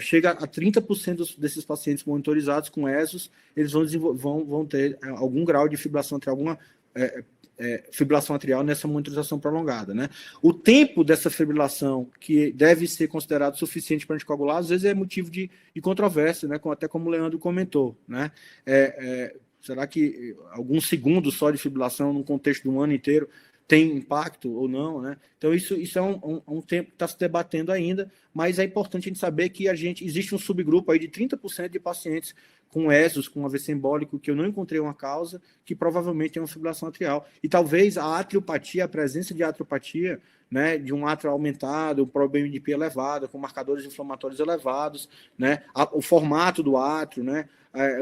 Chega a 30% desses pacientes monitorizados com ESUS, eles vão ter algum grau de fibrilação atrial, alguma fibrilação atrial nessa monitorização prolongada, né? O tempo dessa fibrilação, que deve ser considerado suficiente para anticoagular, às vezes é motivo de controvérsia, né? Até como o Leandro comentou, né? Será que alguns segundos só de fibrilação num contexto de um ano inteiro tem impacto ou não, né? Então, isso é um tempo que está se debatendo ainda, mas é importante a gente saber que existe um subgrupo aí de 30% de pacientes com ESUS, com AVC embólico, que eu não encontrei uma causa, que provavelmente tem uma fibrilação atrial. E talvez a atriopatia, a presença de atriopatia, né, de um átrio aumentado, o proBNP elevado, com marcadores inflamatórios elevados, né, o formato do átrio, né,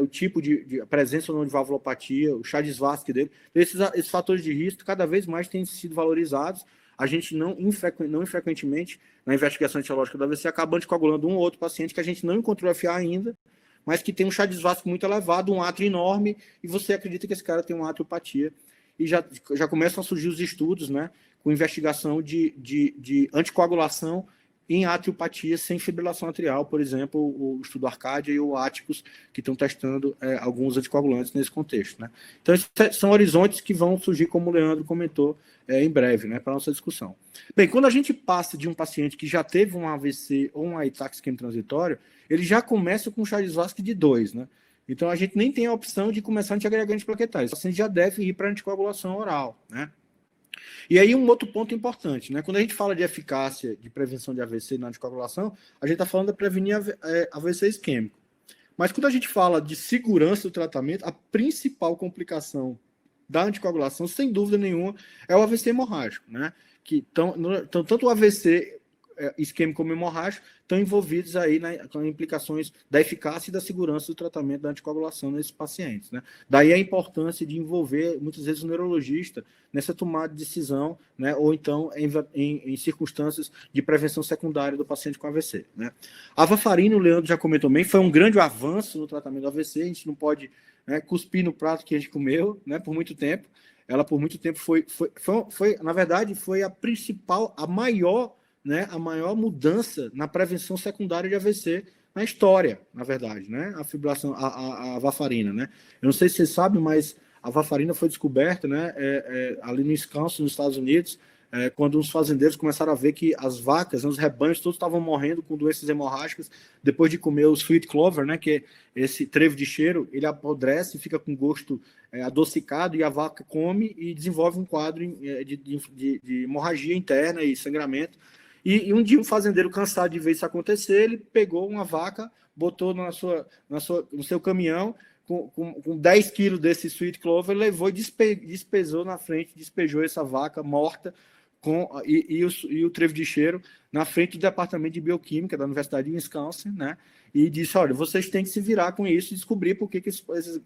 o tipo de presença ou não de valvulopatia, o Chade-Svarsky dele, esses fatores de risco cada vez mais têm sido valorizados. A gente não infrequentemente, na investigação etiológica do AVC, acaba anticoagulando um ou outro paciente que a gente não encontrou FA ainda, mas que tem um Chade-Svarsky muito elevado, um átrio enorme, e você acredita que esse cara tem uma atriopatia. E já começam a surgir os estudos, né, com investigação de anticoagulação em atriopatia sem fibrilação atrial, por exemplo, o estudo Arcadia e o Áticos, que estão testando alguns anticoagulantes nesse contexto, né? Então, esses são horizontes que vão surgir, como o Leandro comentou, em breve, né, para a nossa discussão. Bem, quando a gente passa de um paciente que já teve um AVC ou um ataque isquêmico transitório, ele já começa com um Chade-Svarsky de 2, né? Então, a gente nem tem a opção de começar antiagregante plaquetário. O paciente já deve ir para anticoagulação oral, né? E aí um outro ponto importante, né? Quando a gente fala de eficácia de prevenção de AVC na anticoagulação, a gente está falando de prevenir AVC isquêmico. Mas quando a gente fala de segurança do tratamento, a principal complicação da anticoagulação, sem dúvida nenhuma, é o AVC hemorrágico, né? Tanto o AVC isquêmico como hemorrágico estão envolvidos aí com implicações da eficácia e da segurança do tratamento da anticoagulação nesses pacientes, né? Daí a importância de envolver, muitas vezes, o neurologista nessa tomada de decisão, né? Ou então em circunstâncias de prevenção secundária do paciente com AVC, né? A varfarina, o Leandro já comentou bem, foi um grande avanço no tratamento do AVC, a gente não pode, né, cuspir no prato que a gente comeu, né, por muito tempo. Ela, por muito tempo, na verdade, foi a principal, a maior mudança na prevenção secundária de AVC na história, na verdade, né? A fibrilação, a varfarina, né? Eu não sei se vocês sabem, mas a varfarina foi descoberta, né, ali no Wisconsin, nos Estados Unidos, quando os fazendeiros começaram a ver que as vacas, né, os rebanhos, todos estavam morrendo com doenças hemorrágicas depois de comer o sweet clover, né, que é esse trevo de cheiro, ele apodrece, fica com gosto adocicado, e a vaca come e desenvolve um quadro de hemorragia interna e sangramento. E um dia um fazendeiro, cansado de ver isso acontecer, ele pegou uma vaca, botou no seu caminhão com 10 quilos desse sweet clover, levou e despejou na frente, despejou essa vaca morta e o trevo de cheiro na frente do departamento de bioquímica da Universidade de Wisconsin, né? E disse, olha, vocês têm que se virar com isso e descobrir por que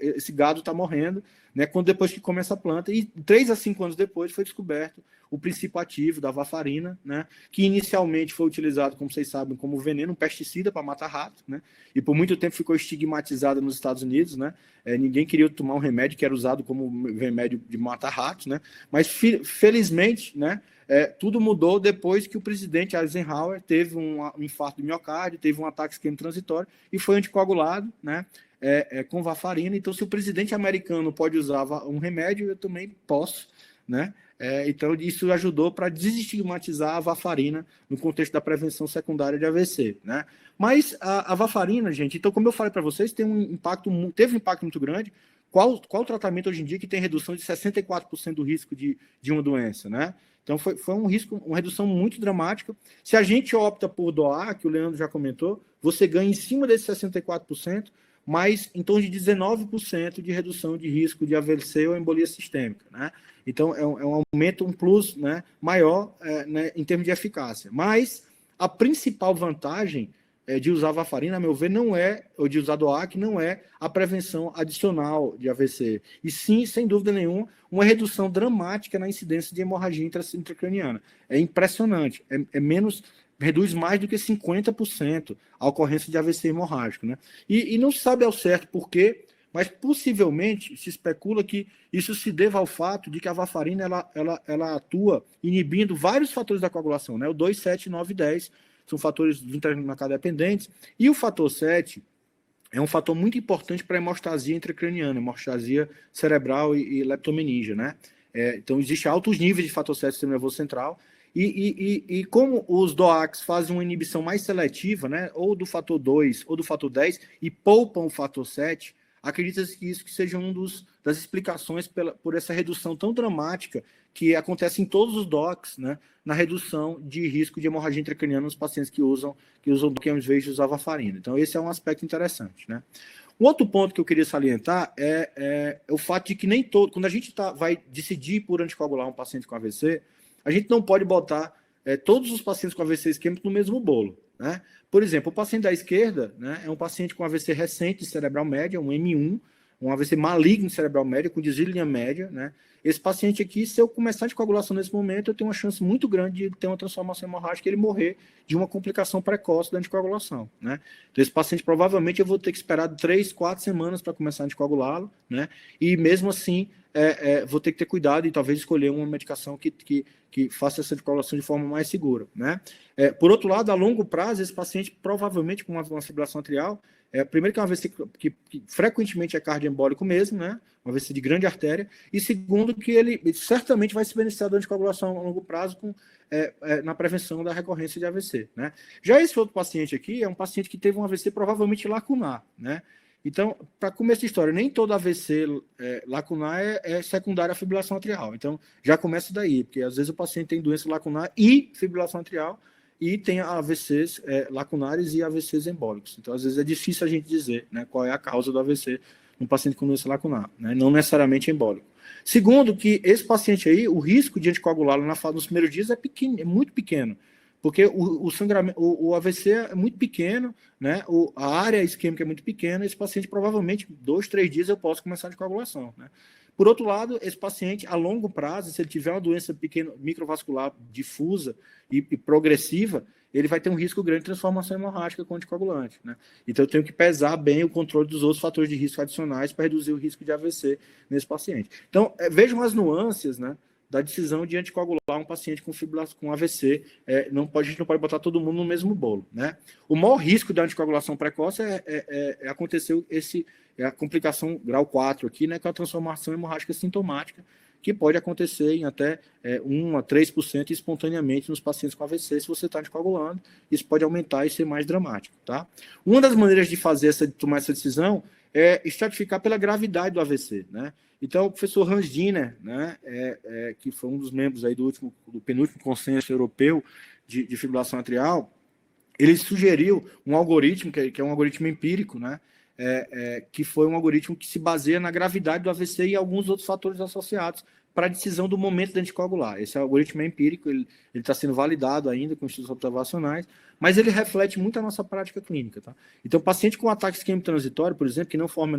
esse gado está morrendo, né, depois que come essa planta. E 3 a 5 anos depois foi descoberto o princípio ativo da varfarina, né, que inicialmente foi utilizado, como vocês sabem, como veneno, um pesticida para matar rato, né, e por muito tempo ficou estigmatizado nos Estados Unidos, né, ninguém queria tomar um remédio que era usado como remédio de matar ratos, né, mas felizmente, né, tudo mudou depois que o presidente Eisenhower teve um infarto de miocárdio, teve um ataque isquêmico transitório e foi anticoagulado, né, com varfarina. Então, se o presidente americano pode usar um remédio, eu também posso, né? Então, isso ajudou para desestigmatizar a varfarina no contexto da prevenção secundária de AVC, né? Mas a varfarina, gente, então, como eu falei para vocês, teve um impacto muito grande, qual o tratamento hoje em dia que tem redução de 64% do risco de uma doença, né? Então, foi uma redução muito dramática. Se a gente opta por doar, que o Leandro já comentou, você ganha em cima desses 64%, mais em torno de 19% de redução de risco de AVC ou embolia sistêmica, né? Então, é um aumento, um plus, né, maior né, em termos de eficácia. Mas a principal vantagem de usar a varfarina, a meu ver, ou de usar DOAC, não é a prevenção adicional de AVC. E sim, sem dúvida nenhuma, uma redução dramática na incidência de hemorragia intracraniana. É impressionante. Reduz mais do que 50% a ocorrência de AVC hemorrágico, né? E não se sabe ao certo por quê, mas possivelmente se especula que isso se deva ao fato de que a varfarina ela atua inibindo vários fatores da coagulação, né? O 2, 7, 9 e 10 são fatores intramarcadependentes, e o fator 7 é um fator muito importante para a hemostasia intracraniana, hemostasia cerebral e leptomeningia, né? Então, existem altos níveis de fator 7 no sistema nervoso central, e como os DOACs fazem uma inibição mais seletiva, né, ou do fator 2 ou do fator 10, e poupam o fator 7, acredita-se que isso seja das explicações por essa redução tão dramática que acontece em todos os DOACs, né, na redução de risco de hemorragia intracraniana nos pacientes que usam do que ao invés de usar varfarina. Então, esse é um aspecto interessante, né? Um outro ponto que eu queria salientar é o fato de que nem todo, quando a gente vai decidir por anticoagular um paciente com AVC, a gente não pode botar todos os pacientes com AVC isquêmico no mesmo bolo, né? Por exemplo, o paciente da esquerda, né, é um paciente com AVC recente de cerebral média, um M1, um AVC maligno de cerebral média, com desvio de linha média, né? Esse paciente aqui, se eu começar a anticoagulação nesse momento, eu tenho uma chance muito grande de ter uma transformação hemorrágica e ele morrer de uma complicação precoce da anticoagulação, né? Então, esse paciente, provavelmente, eu vou ter que esperar 3, 4 semanas para começar a anticoagulá-lo, né? E, mesmo assim, vou ter que ter cuidado e talvez escolher uma medicação que faça essa anticoagulação de forma mais segura, né? Por outro lado, a longo prazo, esse paciente, provavelmente, com uma fibrilação atrial, primeiro que é um AVC que frequentemente é cardioembólico mesmo, né? Um AVC de grande artéria, e segundo que ele certamente vai se beneficiar da anticoagulação a longo prazo na prevenção da recorrência de AVC, né? Já esse outro paciente aqui é um paciente que teve um AVC provavelmente lacunar, né? Então, para começo de história, nem todo AVC lacunar é secundário à fibrilação atrial. Então, já começa daí, porque às vezes o paciente tem doença lacunar e fibrilação atrial, e tem AVCs lacunares e AVCs embólicos. Então, às vezes é difícil a gente dizer, né, qual é a causa do AVC no paciente com doença lacunar, né, não necessariamente embólico. Segundo, que esse paciente aí, o risco de anticoagulá-lo nos primeiros dias é muito pequeno, porque o sangramento, o AVC é muito pequeno, né, a área isquêmica é muito pequena, esse paciente provavelmente 2, 3 dias eu posso começar a anticoagulação, né. Por outro lado, esse paciente, a longo prazo, se ele tiver uma doença pequena, microvascular difusa e progressiva, ele vai ter um risco grande de transformação hemorrágica com anticoagulante, né? Então, eu tenho que pesar bem o controle dos outros fatores de risco adicionais para reduzir o risco de AVC nesse paciente. Então, vejam as nuances, né, da decisão de anticoagular um paciente com AVC. A gente não pode botar todo mundo no mesmo bolo, né? O maior risco da anticoagulação precoce aconteceu a complicação grau 4 aqui, né, que é a transformação hemorrágica sintomática, que pode acontecer em até 1 a 3% espontaneamente nos pacientes com AVC, se você está anticoagulando. Isso pode aumentar e ser mais dramático, tá? Uma das maneiras de tomar essa decisão é estratificar pela gravidade do AVC, né? Então, o professor Hans Diener, né, que foi um dos membros aí do penúltimo consenso europeu de fibrilação atrial, ele sugeriu um algoritmo, que é um algoritmo empírico, né, que foi um algoritmo que se baseia na gravidade do AVC e alguns outros fatores associados para a decisão do momento de anticoagular. Esse algoritmo é empírico, ele está sendo validado ainda com estudos observacionais, mas ele reflete muito a nossa prática clínica, tá? Então, paciente com ataque isquêmico transitório, por exemplo, que não forma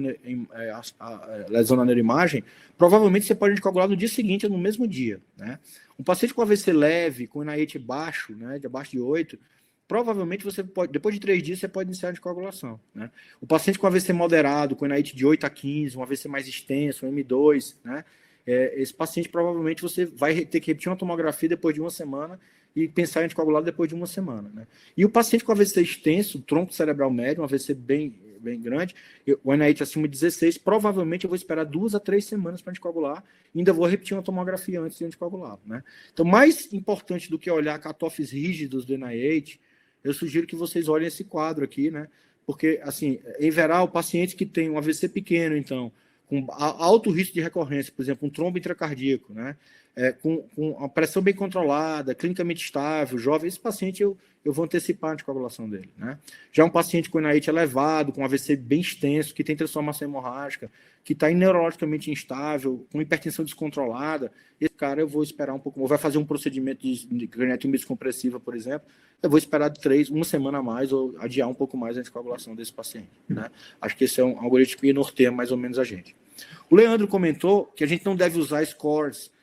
lesão na neuroimagem, provavelmente você pode anticoagular no dia seguinte ou no mesmo dia, né? Um paciente com AVC leve, com NIH baixo, né, de abaixo de 8, provavelmente você pode, depois de 3 dias, você pode iniciar a anticoagulação, né? O paciente com AVC moderado, com NIH de 8 a 15, um AVC mais extenso, um M2, né? Esse paciente provavelmente você vai ter que repetir uma tomografia depois de 1 semana e pensar em anticoagulado depois de 1 semana, né? E o paciente com AVC extenso, tronco cerebral médio, um AVC bem grande, o NIH acima de 16, provavelmente eu vou esperar 2 a 3 semanas para anticoagular e ainda vou repetir uma tomografia antes de anticoagular, né? Então, mais importante do que olhar cutoffs rígidos do NIH, eu sugiro que vocês olhem esse quadro aqui, né? Porque, assim, em geral, pacientes que têm um AVC pequeno, então, com alto risco de recorrência, por exemplo, um trombo intracardíaco, né? Com a pressão bem controlada, clinicamente estável, jovem, esse paciente eu vou antecipar a anticoagulação dele, né? Já um paciente com NIH elevado, com AVC bem extenso, que tem transformação hemorrágica, que está neurologicamente instável, com hipertensão descontrolada, esse cara eu vou esperar um pouco, ou vai fazer um procedimento de craniotomia descompressiva, por exemplo, eu vou esperar uma semana a mais, ou adiar um pouco mais a anticoagulação desse paciente, né? Acho que esse é um algoritmo que norteia mais ou menos a gente. O Leandro comentou que a gente não deve usar scores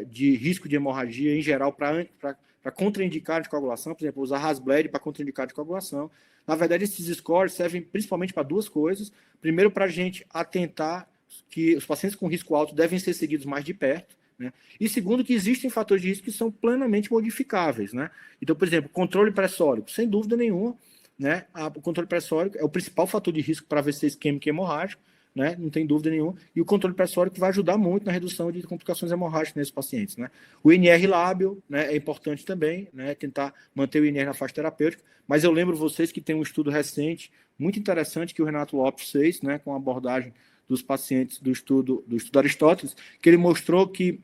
de risco de hemorragia em geral para contraindicar a anticoagulação, por exemplo, usar Hasbled para contraindicar a anticoagulação. Na verdade, esses scores servem principalmente para duas coisas. Primeiro, para a gente atentar que os pacientes com risco alto devem ser seguidos mais de perto, né? E segundo, que existem fatores de risco que são plenamente modificáveis, né? Então, por exemplo, controle pressórico, sem dúvida nenhuma, né? O controle pressórico é o principal fator de risco para AVC isquêmico e hemorrágico, né? Não tem dúvida nenhuma, e o controle pressórico vai ajudar muito na redução de complicações hemorrágicas nesses pacientes, né? O INR lábio, né, é importante também, né, tentar manter o INR na faixa terapêutica, mas eu lembro vocês que tem um estudo recente, muito interessante, que o Renato Lopes fez, né, com a abordagem dos pacientes do estudo Aristóteles, que ele mostrou que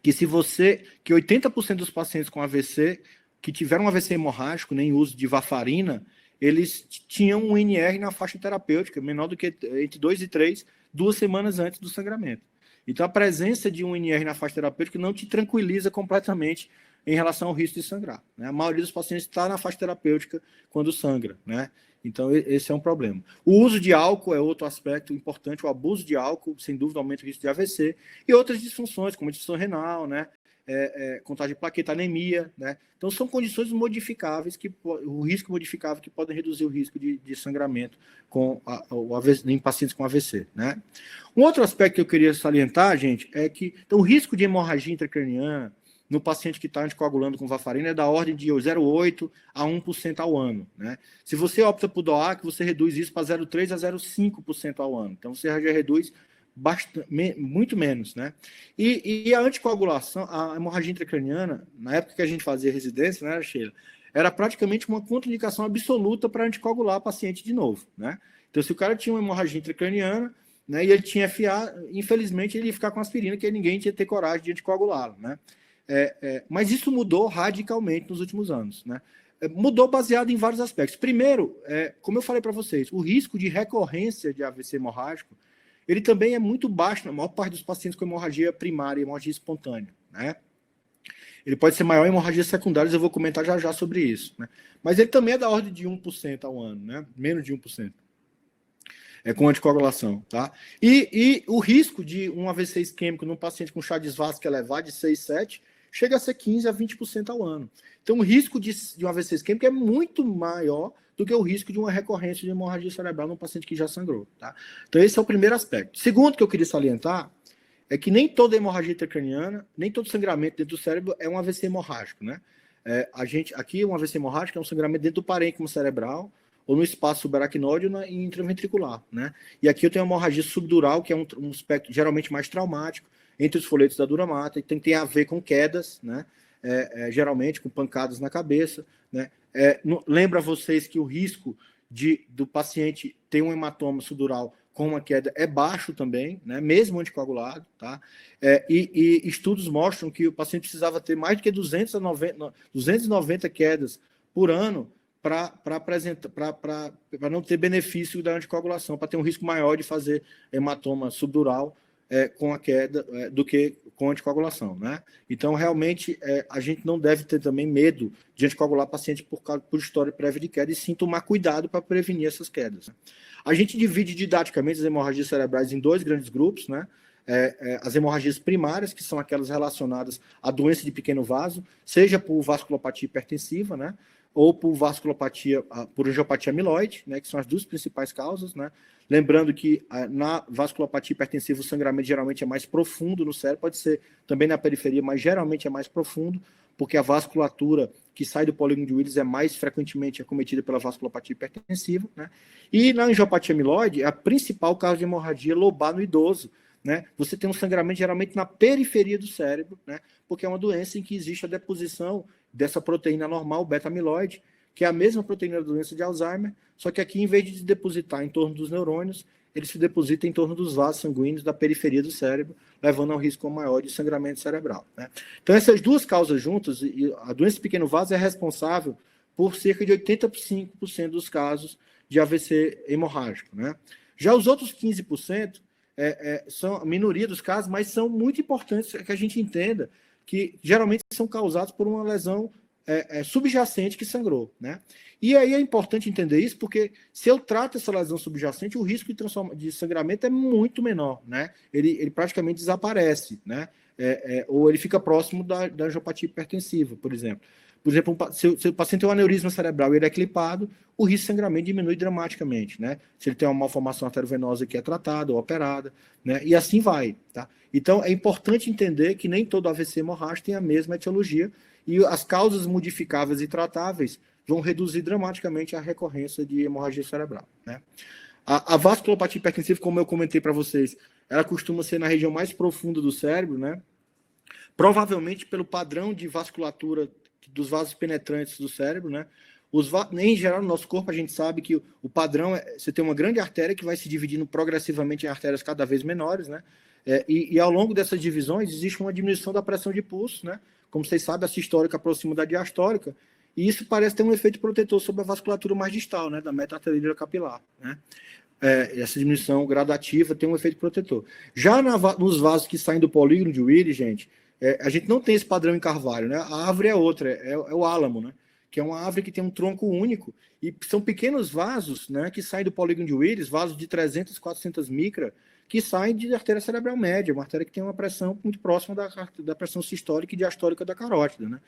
80% dos pacientes com AVC, que tiveram um AVC hemorrágico, nem uso de varfarina, eles tinham um INR na faixa terapêutica, menor do que entre 2 e 3, 2 semanas antes do sangramento. Então, a presença de um INR na faixa terapêutica não te tranquiliza completamente em relação ao risco de sangrar, né? A maioria dos pacientes está na faixa terapêutica quando sangra, né? Então, esse é um problema. O uso de álcool é outro aspecto importante. O abuso de álcool, sem dúvida, aumenta o risco de AVC. E outras disfunções, como a disfunção renal, né? Contagem de plaqueta, anemia, né? Então, são condições modificáveis, o risco modificável que podem reduzir o risco de sangramento em pacientes com AVC, né? Um outro aspecto que eu queria salientar, gente, é que então, o risco de hemorragia intracraniana no paciente que está anticoagulando com varfarina é da ordem de 0,8% a 1% ao ano, né? Se você opta por DOAC, você reduz isso para 0,3% a 0,5% ao ano. Então, você já reduz muito menos, né? E a anticoagulação, a hemorragia intracraniana, na época que a gente fazia residência, né, Sheila, era praticamente uma contraindicação absoluta para anticoagular paciente de novo, né? Então, se o cara tinha uma hemorragia intracraniana, né, e ele tinha FA, infelizmente ele ia ficar com aspirina, que ninguém tinha ter coragem de anticoagulá-lo, né? Mas isso mudou radicalmente nos últimos anos, né? Mudou baseado em vários aspectos. Primeiro, como eu falei para vocês, o risco de recorrência de AVC hemorrágico, ele também é muito baixo na maior parte dos pacientes com hemorragia primária e hemorragia espontânea, né? Ele pode ser maior em hemorragias secundárias, eu vou comentar já sobre isso, né? Mas ele também é da ordem de 1% ao ano, né? Menos de 1%. Com anticoagulação, tá? E o risco de um AVC isquêmico num paciente com Chagas-Vasque elevado de 6, 7, chega a ser 15% a 20% ao ano. Então, o risco de um AVC isquêmico é muito maior do que o risco de uma recorrência de hemorragia cerebral num paciente que já sangrou, tá? Então, esse é o primeiro aspecto. Segundo que eu queria salientar é que nem toda hemorragia intracraniana, nem todo sangramento dentro do cérebro é um AVC hemorrágico, né? Aqui, um AVC hemorrágico é um sangramento dentro do parênquima cerebral, ou no espaço subaracnoide ou intraventricular, né? E aqui eu tenho uma hemorragia subdural, que é um aspecto geralmente mais traumático, entre os folhetos da dura mata, e tem a ver com quedas, né? Geralmente com pancadas na cabeça, né? Lembra vocês que o risco do paciente ter um hematoma subdural com uma queda é baixo também, né? Mesmo anticoagulado, tá? E estudos mostram que o paciente precisava ter mais do que 290 quedas por ano para não ter benefício da anticoagulação, para ter um risco maior de fazer hematoma subdural com a queda do que com anticoagulação, né? Então, realmente, a gente não deve ter também medo de anticoagular paciente por história prévia de queda, e sim tomar cuidado para prevenir essas quedas, né? A gente divide didaticamente as hemorragias cerebrais em 2 grandes grupos, né? As hemorragias primárias, que são aquelas relacionadas à doença de pequeno vaso, seja por vasculopatia hipertensiva, né? Ou por vasculopatia, por angiopatia amiloide, né, que são as 2 principais causas, né? Lembrando que na vasculopatia hipertensiva o sangramento geralmente é mais profundo no cérebro, pode ser também na periferia, mas geralmente é mais profundo, porque a vasculatura que sai do polígono de Willis é mais frequentemente acometida pela vasculopatia hipertensiva, né? E na angiopatia amiloide, a principal causa de hemorragia lobar no idoso, né? Você tem um sangramento geralmente na periferia do cérebro, né? Porque é uma doença em que existe a deposição dessa proteína normal, beta-amiloide, que é a mesma proteína da doença de Alzheimer, só que aqui, em vez de depositar em torno dos neurônios, ele se deposita em torno dos vasos sanguíneos da periferia do cérebro, levando a um risco maior de sangramento cerebral, né? Então, essas duas causas juntas, a doença do pequeno vaso é responsável por cerca de 85% dos casos de AVC hemorrágico, né? Já os outros 15% são a minoria dos casos, mas são muito importantes que a gente entenda que geralmente são causados por uma lesão subjacente que sangrou, né? E aí é importante entender isso, porque se eu trato essa lesão subjacente, o risco de sangramento é muito menor, né? Ele praticamente desaparece, né? Ou ele fica próximo da angiopatia hipertensiva, por exemplo. Por exemplo, se o paciente tem um aneurisma cerebral e ele é clipado, o risco de sangramento diminui dramaticamente, né? Se ele tem uma malformação arteriovenosa que é tratada ou operada, né? E assim vai, tá? Então, é importante entender que nem todo AVC hemorrágico tem a mesma etiologia e as causas modificáveis e tratáveis vão reduzir dramaticamente a recorrência de hemorragia cerebral, né? A vasculopatia hipertensiva, como eu comentei para vocês, ela costuma ser na região mais profunda do cérebro, né? Provavelmente pelo padrão de vasculatura dos vasos penetrantes do cérebro, né? Em geral, no nosso corpo, a gente sabe que o padrão você tem uma grande artéria que vai se dividindo progressivamente em artérias cada vez menores, né? E ao longo dessas divisões, existe uma diminuição da pressão de pulso, né? Como vocês sabem, a sistólica aproxima da diastólica, e isso parece ter um efeito protetor sobre a vasculatura mais distal, né? Da meta-arterial capilar, né? Essa diminuição gradativa tem um efeito protetor. Já nos vasos que saem do polígono de Willis, gente, a gente não tem esse padrão em Carvalho, né? A árvore é outra, é o álamo, né? Que é uma árvore que tem um tronco único, e são pequenos vasos, né, que saem do polígono de Willis, vasos de 300, 400 micra, que saem de artéria cerebral média, uma artéria que tem uma pressão muito próxima da pressão sistólica e diastólica da carótida, né?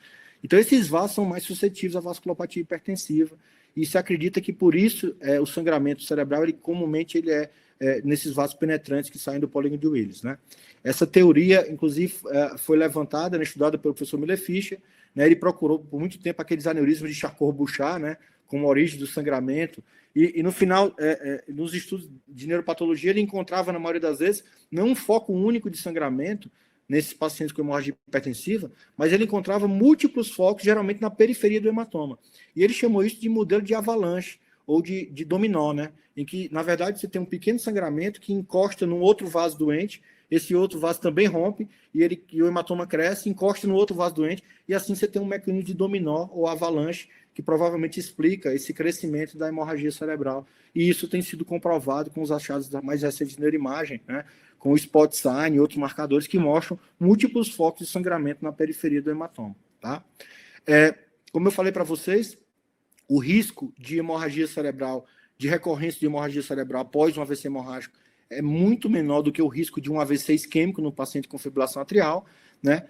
Então, esses vasos são mais suscetíveis à vasculopatia hipertensiva, e se acredita que, por isso, o sangramento cerebral, comumente, ele é nesses vasos penetrantes que saem do polígono de Willis, né? Essa teoria, inclusive, foi levantada, né, estudada pelo professor Miller Fischer, né? Ele procurou, por muito tempo, aqueles aneurismas de Charcot-Bouchard, né, como origem do sangramento, e no final, nos estudos de neuropatologia, ele encontrava, na maioria das vezes, não um foco único de sangramento nesses pacientes com hemorragia hipertensiva, mas ele encontrava múltiplos focos, geralmente na periferia do hematoma. E ele chamou isso de modelo de avalanche, ou de dominó, né? Em que, na verdade, você tem um pequeno sangramento que encosta num outro vaso doente, esse outro vaso também rompe, e o hematoma cresce, encosta no outro vaso doente, e assim você tem um mecanismo de dominó ou avalanche, que provavelmente explica esse crescimento da hemorragia cerebral. E isso tem sido comprovado com os achados mais recentes de neuroimagem, né? Com o spot sign e outros marcadores que mostram múltiplos focos de sangramento na periferia do hematoma, tá? Como eu falei para vocês, o risco de hemorragia cerebral, de recorrência de hemorragia cerebral após um AVC hemorrágico é muito menor do que o risco de um AVC isquêmico no paciente com fibrilação atrial, né?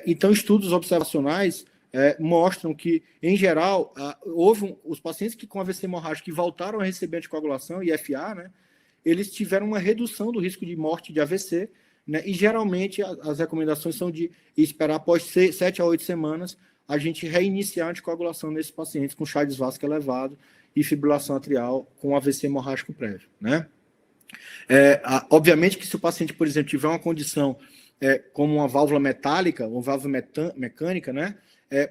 Então, estudos observacionais mostram que, em geral, os pacientes com AVC hemorrágico que voltaram a receber anticoagulação, IFA, né? Eles tiveram uma redução do risco de morte de AVC, né? E, geralmente, as recomendações são de esperar após 7 a 8 semanas a gente reiniciar a anticoagulação nesses pacientes com Chagas vasco elevado e fibrilação atrial com AVC hemorrágico prévio, né? Obviamente que se o paciente, por exemplo, tiver uma condição como uma válvula metálica ou válvula mecânica, né?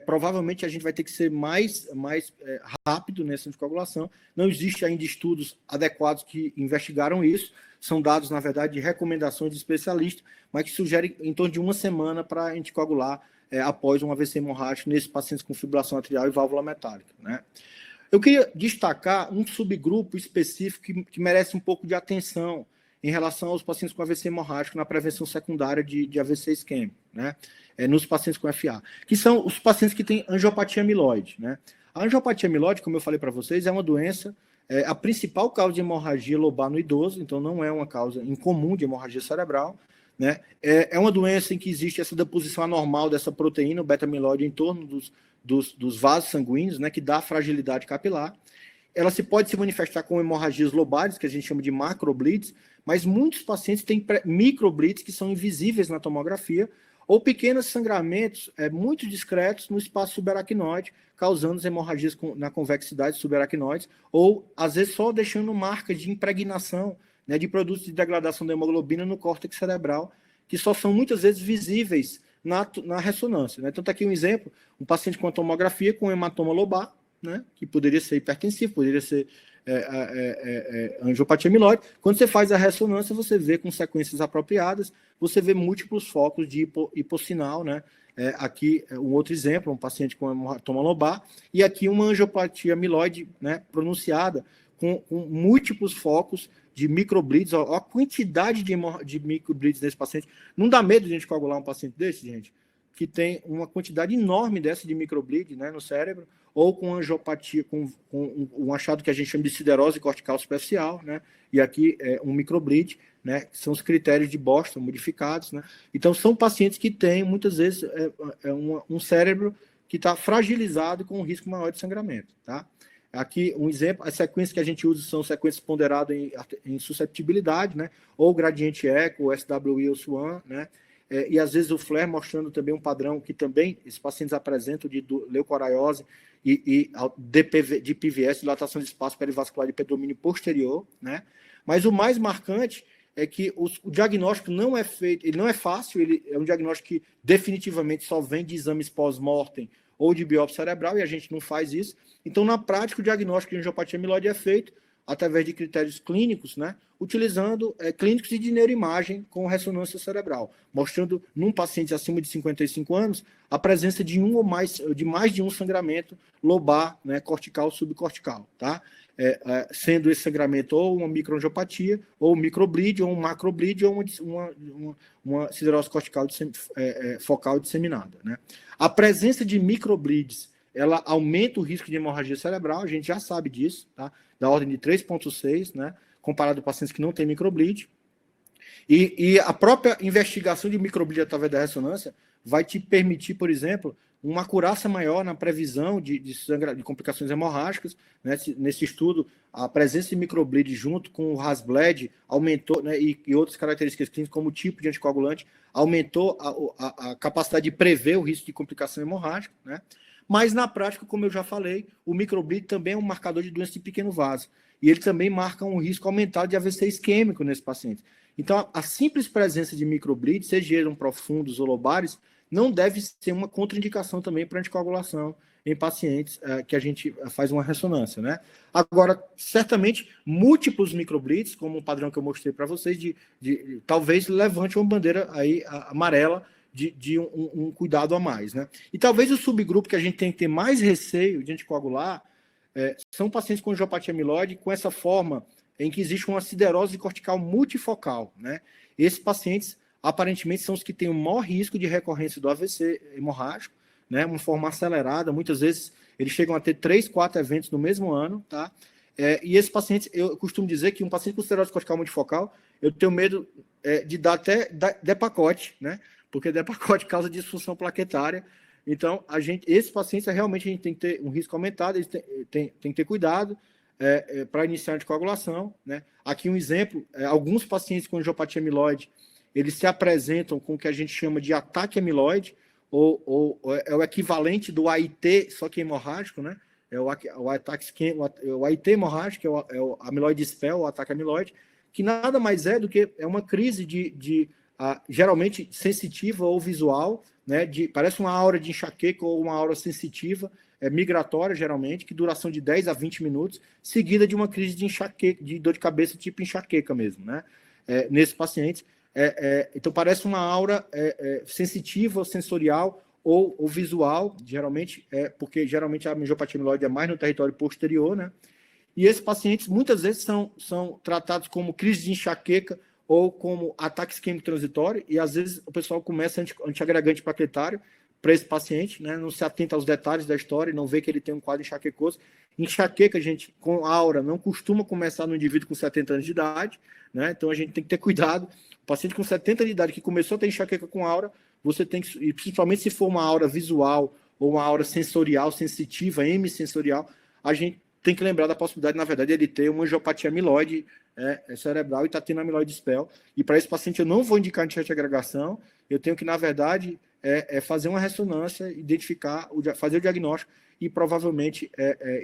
Provavelmente a gente vai ter que ser mais rápido nessa anticoagulação. Não existe ainda estudos adequados que investigaram isso. São dados, na verdade, de recomendações de especialistas, mas que sugerem em torno de 1 semana para anticoagular após um AVC hemorrágico nesses pacientes com fibrilação atrial e válvula metálica, né? Eu queria destacar um subgrupo específico que merece um pouco de atenção em relação aos pacientes com AVC hemorrágico na prevenção secundária de AVC isquêmico, né? Nos pacientes com FA, que são os pacientes que têm angiopatia amiloide, né? A angiopatia amiloide, como eu falei para vocês, é uma doença, a principal causa de hemorragia lobar no idoso, então não é uma causa incomum de hemorragia cerebral, né? É uma doença em que existe essa deposição anormal dessa proteína, o beta-amiloide, em torno dos vasos sanguíneos, né, que dá fragilidade capilar. Ela pode se manifestar com hemorragias lobares, que a gente chama de macrobleeds, mas muitos pacientes têm microbleeds que são invisíveis na tomografia, ou pequenos sangramentos muito discretos no espaço subaracnoide, causando hemorragias na convexidade subaracnoide, ou às vezes só deixando marcas de impregnação, né, de produtos de degradação da hemoglobina no córtex cerebral, que só são muitas vezes visíveis na ressonância, né? Então, está aqui um exemplo, um paciente com tomografia com hematoma lobar, né, que poderia ser hipertensivo, poderia ser angiopatia amiloide. Quando você faz a ressonância, você vê com sequências apropriadas, você vê múltiplos focos de hipossinal, né? Aqui um outro exemplo, um paciente com hematoma lobar, e aqui uma angiopatia amiloide, né, pronunciada, com múltiplos focos de microbleeds. Ó, a quantidade de microbleeds nesse paciente. Não dá medo de a gente coagular um paciente desse, gente? Que tem uma quantidade enorme dessa de microbleed, né, no cérebro, ou com angiopatia, com um achado que a gente chama de siderose cortical superficial, né, e aqui um microbleed, né, que são os critérios de Boston modificados, né. Então, são pacientes que têm, muitas vezes, um cérebro que está fragilizado com um risco maior de sangramento, tá? Aqui, um exemplo, as sequências que a gente usa são sequências ponderadas em susceptibilidade, né, ou gradiente eco, ou SWI ou SWAN, né, e às vezes o FLAIR mostrando também um padrão que também esses pacientes apresentam de leucoraiose e de PVS, dilatação de espaço perivascular de predomínio posterior, né? Mas o mais marcante é que o diagnóstico não é feito, ele não é fácil, ele é um diagnóstico que definitivamente só vem de exames pós-mortem ou de biópsia cerebral, e a gente não faz isso. Então, na prática, o diagnóstico de angiopatia amiloide é feito através de critérios clínicos, né, utilizando clínicos e de neuroimagem com ressonância cerebral, mostrando num paciente acima de 55 anos a presença de mais de um sangramento lobar, né, cortical, subcortical, tá? Sendo esse sangramento ou uma microangiopatia, ou um microbleed, ou um macrobleed, ou uma siderose cortical focal disseminada, né? A presença de microbleeds, ela aumenta o risco de hemorragia cerebral, a gente já sabe disso, tá? Da ordem de 3,6, né? Comparado com pacientes que não têm microbleed. E a própria investigação de microbleed através da ressonância vai te permitir, por exemplo, uma acurácia maior na previsão de complicações hemorrágicas, né? Nesse estudo, a presença de microbleed junto com o RAS-BLED aumentou, né? E outras características clínicas, como o tipo de anticoagulante, aumentou a capacidade de prever o risco de complicação hemorrágica, né? Mas, na prática, como eu já falei, o microbleed também é um marcador de doença de pequeno vaso. E ele também marca um risco aumentado de AVC isquêmico nesse paciente. Então, a simples presença de microbleed, sejam profundos ou lobares, não deve ser uma contraindicação também para anticoagulação em pacientes que a gente faz uma ressonância, né? Agora, certamente, múltiplos microbleeds, como o padrão que eu mostrei para vocês, talvez levante uma bandeira aí amarela de um cuidado a mais, né? E talvez o subgrupo que a gente tem que ter mais receio de anticoagular são pacientes com angiopatia amiloide com essa forma em que existe uma siderose cortical multifocal, né? Esses pacientes, aparentemente, são os que têm o maior risco de recorrência do AVC hemorrágico, né? Uma forma acelerada, muitas vezes eles chegam a ter 3, 4 eventos no mesmo ano, tá? E esses pacientes, eu costumo dizer que um paciente com siderose cortical multifocal, eu tenho medo de dar até Depakote, né? Porque Depakote causa disfunção plaquetária. Então, esses pacientes, realmente, a gente tem que ter um risco aumentado, eles tem que ter cuidado para iniciar a anticoagulação, né? Aqui um exemplo, alguns pacientes com angiopatia amiloide, eles se apresentam com o que a gente chama de ataque amiloide, ou é o equivalente do AIT, só que hemorrágico, né? O AIT hemorrágico, é o amiloide spell, o ataque amiloide, que nada mais é do que uma crise geralmente sensitiva ou visual, né? Parece uma aura de enxaqueca ou uma aura sensitiva, migratória, geralmente, que duração de 10 a 20 minutos, seguida de uma crise de enxaqueca, de dor de cabeça tipo enxaqueca mesmo, né? Nesses pacientes. Então, parece uma aura sensitiva, sensorial ou visual, geralmente, porque geralmente a angiopatia amiloide é mais no território posterior, né? E esses pacientes, muitas vezes, são tratados como crise de enxaqueca ou como ataque isquêmico transitório, e às vezes o pessoal começa antiagregante plaquetário para esse paciente, né? Não se atenta aos detalhes da história e não vê que ele tem um quadro enxaquecoso. Enxaqueca, gente, com aura, não costuma começar no indivíduo com 70 anos de idade, né? Então a gente tem que ter cuidado. O paciente com 70 anos de idade que começou a ter enxaqueca com aura, você tem que, e principalmente se for uma aura visual ou uma aura sensorial, sensitiva, hemissensorial, a gente tem que lembrar da possibilidade, na verdade, ele ter uma angiopatia amiloide cerebral e está tendo amiloide spell. E para esse paciente eu não vou indicar antiagregação, eu tenho que, na verdade, fazer uma ressonância, fazer o diagnóstico e provavelmente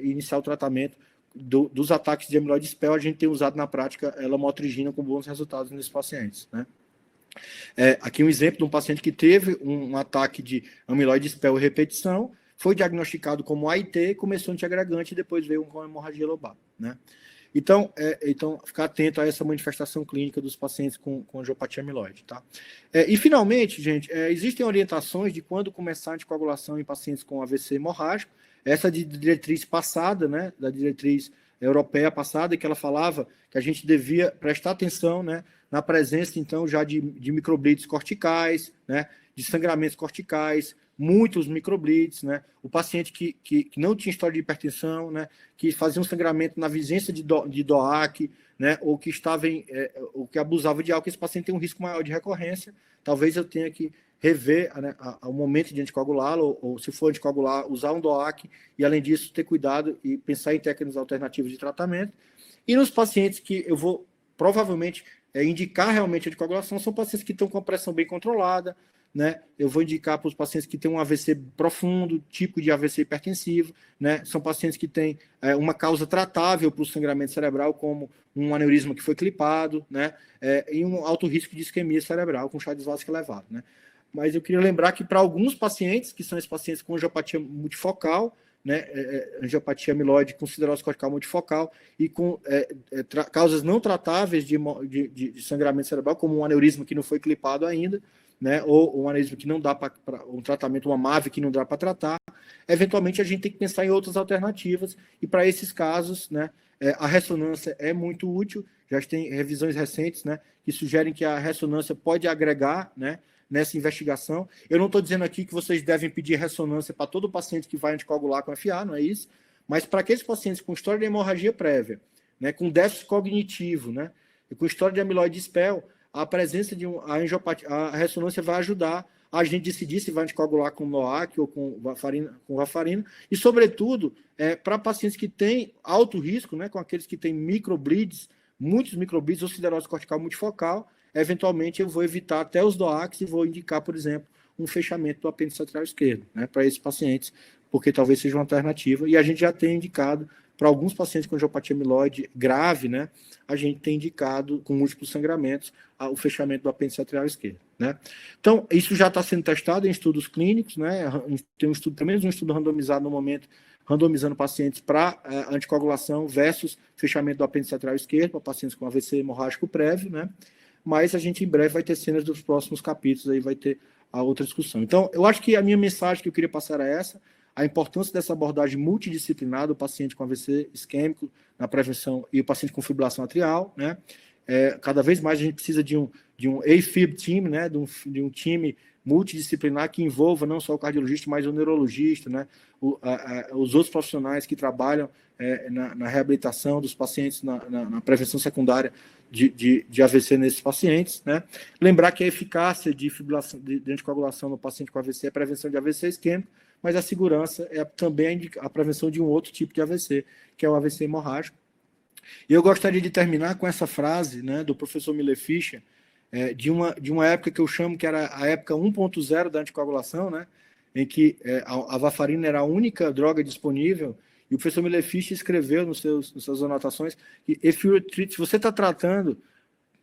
iniciar o tratamento dos ataques de amiloide spell. A gente tem usado na prática lamotrigina com bons resultados nesses pacientes, né? Aqui um exemplo de um paciente que teve um ataque de amiloide spell e repetição, foi diagnosticado como AIT, começou antiagregante e depois veio com hemorragia lobar, né? Então, ficar atento a essa manifestação clínica dos pacientes com angiopatia amiloide, tá? E, finalmente, gente, existem orientações de quando começar a anticoagulação em pacientes com AVC hemorrágico. Essa de diretriz passada, né, da diretriz europeia passada, que ela falava que a gente devia prestar atenção, né, na presença, então, já de microbleeds corticais, né, de sangramentos corticais, muitos microbleeds, né, o paciente que não tinha história de hipertensão, né, que fazia um sangramento na vizinhança de DOAC, né, ou que ou que abusava de álcool, esse paciente tem um risco maior de recorrência. Talvez eu tenha que rever, né, ao momento de anticoagulá-lo, ou se for anticoagular, usar um DOAC, e além disso, ter cuidado e pensar em técnicas alternativas de tratamento. E nos pacientes que eu vou provavelmente indicar realmente anticoagulação, são pacientes que estão com a pressão bem controlada, né? Eu vou indicar para os pacientes que têm um AVC profundo, tipo de AVC hipertensivo, né? São pacientes que têm uma causa tratável para o sangramento cerebral, como um aneurisma que foi clipado, né? E um alto risco de isquemia cerebral com Chagas vascular elevado, né? Mas eu queria lembrar que para alguns pacientes, que são esses pacientes com angiopatia multifocal, né, angiopatia amiloide com siderose cortical multifocal e com causas não tratáveis de sangramento cerebral, como um aneurisma que não foi clipado ainda, né, ou um aneurisma que não dá para um tratamento, uma MAVE que não dá para tratar, eventualmente a gente tem que pensar em outras alternativas, e para esses casos, né, a ressonância é muito útil. Já tem revisões recentes, né, que sugerem que a ressonância pode agregar, né, nessa investigação. Eu não estou dizendo aqui que vocês devem pedir ressonância para todo paciente que vai anticoagular com FA, não é isso, mas para aqueles pacientes com história de hemorragia prévia, né, com déficit cognitivo, né, e com história de amiloide SPEL, a presença de a ressonância vai ajudar a gente decidir se vai anticoagular com NOAC ou com varfarina, e, sobretudo, para pacientes que têm alto risco, né, com aqueles que têm microbleeds, muitos microbleeds ou siderose cortical multifocal, eventualmente eu vou evitar até os DOACs e vou indicar, por exemplo, um fechamento do apêndice atrial esquerdo, né, para esses pacientes, porque talvez seja uma alternativa. E a gente já tem indicado para alguns pacientes com angiopatia amiloide grave, né, a gente tem indicado com múltiplos sangramentos o fechamento do apêndice atrial esquerdo, né. Então, isso já está sendo testado em estudos clínicos, né, tem pelo menos um estudo randomizado no momento, randomizando pacientes para anticoagulação versus fechamento do apêndice atrial esquerdo para pacientes com AVC hemorrágico prévio, né. Mas a gente em breve vai ter cenas dos próximos capítulos, aí vai ter a outra discussão. Então, eu acho que a minha mensagem que eu queria passar é essa: a importância dessa abordagem multidisciplinar do paciente com AVC isquêmico na prevenção e o paciente com fibrilação atrial, né? Cada vez mais a gente precisa de um AFib team, né? De um time multidisciplinar que envolva não só o cardiologista, mas o neurologista, né? Os outros profissionais que trabalham na reabilitação dos pacientes, na prevenção secundária de AVC nesses pacientes, né? Lembrar que a eficácia de fibrilação, de anticoagulação no paciente com AVC é a prevenção de AVC isquêmico, mas a segurança é também a prevenção de um outro tipo de AVC, que é o AVC hemorrágico. E eu gostaria de terminar com essa frase, né, do professor Miller Fischer, de uma época que eu chamo que era a época 1.0 da anticoagulação, né, em que a varfarina era a única droga disponível, e o professor Miller Fischer escreveu nas suas anotações que se você está tratando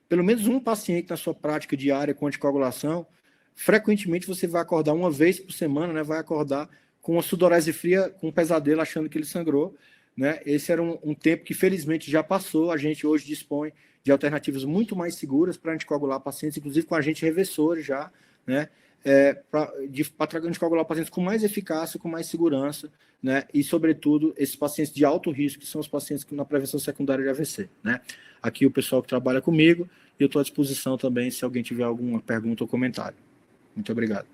pelo menos um paciente na sua prática diária com anticoagulação, frequentemente você vai acordar uma vez por semana, né, vai acordar com uma sudorese fria, com um pesadelo, achando que ele sangrou, né? Esse era um tempo que felizmente já passou. A gente hoje dispõe de alternativas muito mais seguras para anticoagular pacientes, inclusive com agentes reversores já, né, para anticoagular pacientes com mais eficácia, com mais segurança, né, e sobretudo esses pacientes de alto risco, que são os pacientes na prevenção secundária de AVC, né. Aqui o pessoal que trabalha comigo, e eu estou à disposição também se alguém tiver alguma pergunta ou comentário. Muito obrigado.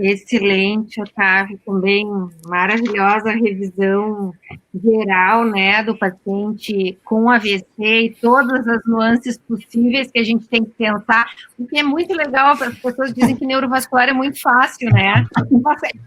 Excelente, Otávio, também maravilhosa revisão geral, né, do paciente com AVC e todas as nuances possíveis que a gente tem que pensar, o que é muito legal. As pessoas dizem que neurovascular é muito fácil, né?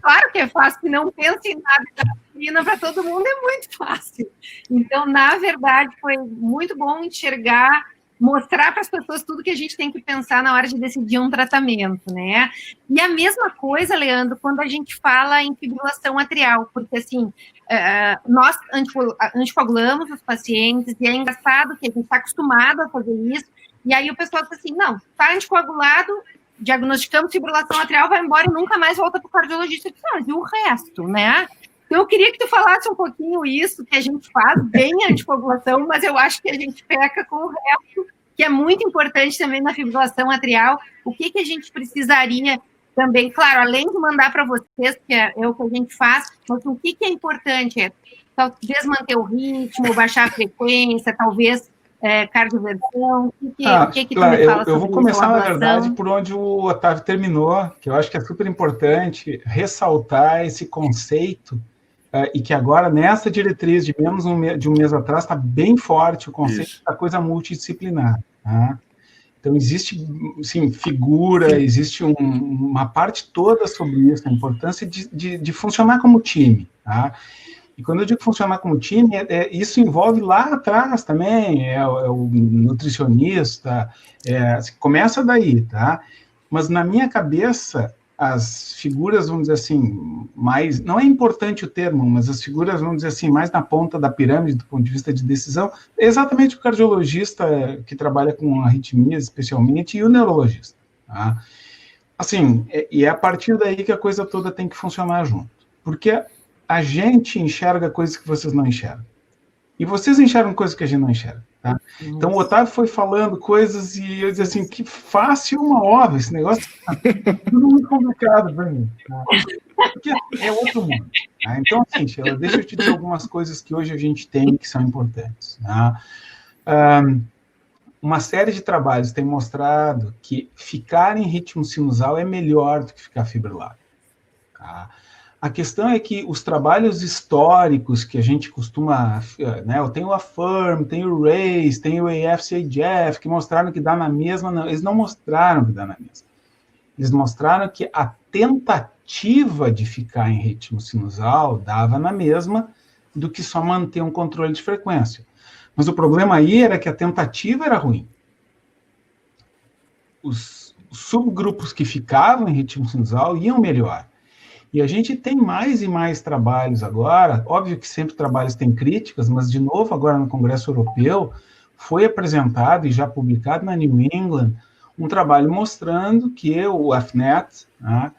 Claro que é fácil, que não pensa em nada, para todo mundo é muito fácil. Então, na verdade, foi muito bom enxergar, mostrar para as pessoas tudo que a gente tem que pensar na hora de decidir um tratamento, né? E a mesma coisa, Leandro, quando a gente fala em fibrilação atrial, porque, assim, nós anticoagulamos os pacientes, e é engraçado que a gente está acostumado a fazer isso, e aí o pessoal diz assim, não, está anticoagulado, diagnosticamos fibrilação atrial, vai embora e nunca mais volta para o cardiologista. Mas e o resto, né? Então, eu queria que tu falasse um pouquinho isso, que a gente faz bem a anticoagulação, mas eu acho que a gente peca com o resto, que é muito importante também na fibrilação atrial. O que a gente precisaria também, claro, além de mandar para vocês, que é o que a gente faz, mas o que é importante é talvez manter o ritmo, baixar a frequência, talvez cardioversão. O que claro, tu me fala sobre eu vou começar, isso, na verdade, por onde o Otávio terminou, que eu acho que é super importante ressaltar esse conceito, e que agora, nessa diretriz de menos de um mês atrás, está bem forte o conceito da coisa multidisciplinar. Tá? Então, existe, sim, figura, existe uma parte toda sobre isso, a importância de funcionar como time. Tá? E quando eu digo funcionar como time, isso envolve lá atrás também, o nutricionista, começa daí, tá? Mas na minha cabeça, as figuras, vamos dizer assim, mais, não é importante o termo, mas as figuras, vamos dizer assim, mais na ponta da pirâmide, do ponto de vista de decisão, é exatamente o cardiologista que trabalha com arritmias, especialmente, e o neurologista, tá? Assim, e é a partir daí que a coisa toda tem que funcionar junto. Porque a gente enxerga coisas que vocês não enxergam. E vocês enxergam coisas que a gente não enxerga. Tá? Então, o Otávio foi falando coisas e eu disse assim, que fácil uma obra, esse negócio é tudo muito complicado para mim. Tá? Porque é outro mundo. Tá? Então, assim, Sheila, deixa eu te dizer algumas coisas que hoje a gente tem que são importantes. Tá? Uma série de trabalhos tem mostrado que ficar em ritmo sinusal é melhor do que ficar fibrilado. Tá? A questão é que os trabalhos históricos que a gente costuma, né, eu tenho o AFIRM, tenho o RACE, tenho o AF-CHF, que mostraram que dá na mesma, não, eles não mostraram que dá na mesma. Eles mostraram que a tentativa de ficar em ritmo sinusal dava na mesma do que só manter um controle de frequência. Mas o problema aí era que a tentativa era ruim. Os subgrupos que ficavam em ritmo sinusal iam melhor. E a gente tem mais e mais trabalhos agora, óbvio que sempre trabalhos têm críticas, mas, de novo, agora no Congresso Europeu, foi apresentado e já publicado na New England um trabalho mostrando que o AFNET, né,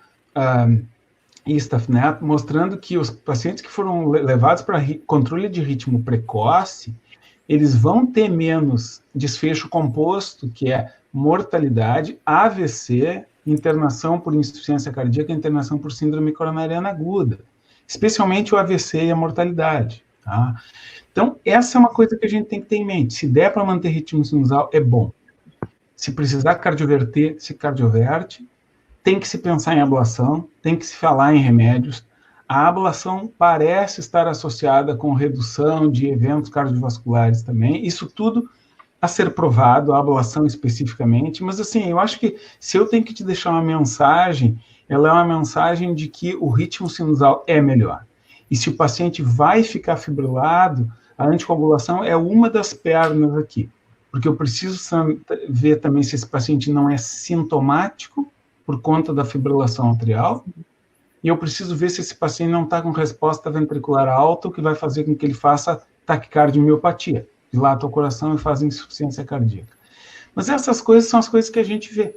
AFNET, mostrando que os pacientes que foram levados para controle de ritmo precoce, eles vão ter menos desfecho composto, que é mortalidade, AVC, internação por insuficiência cardíaca e internação por síndrome coronariana aguda, especialmente o AVC e a mortalidade. Tá? Então, essa é uma coisa que a gente tem que ter em mente. Se der para manter ritmo sinusal, é bom. Se precisar cardioverter, se cardioverte. Tem que se pensar em ablação, tem que se falar em remédios. A ablação parece estar associada com redução de eventos cardiovasculares também. Isso tudo a ser provado, a ablação especificamente, mas assim, eu acho que se eu tenho que te deixar uma mensagem, ela é uma mensagem de que o ritmo sinusal é melhor. E se o paciente vai ficar fibrilado, a anticoagulação é uma das pernas aqui, porque eu preciso ver também se esse paciente não é sintomático por conta da fibrilação atrial, e eu preciso ver se esse paciente não está com resposta ventricular alta, o que vai fazer com que ele faça taquicardia e miopatia. Dilata o coração e faz insuficiência cardíaca. Mas essas coisas são as coisas que a gente vê.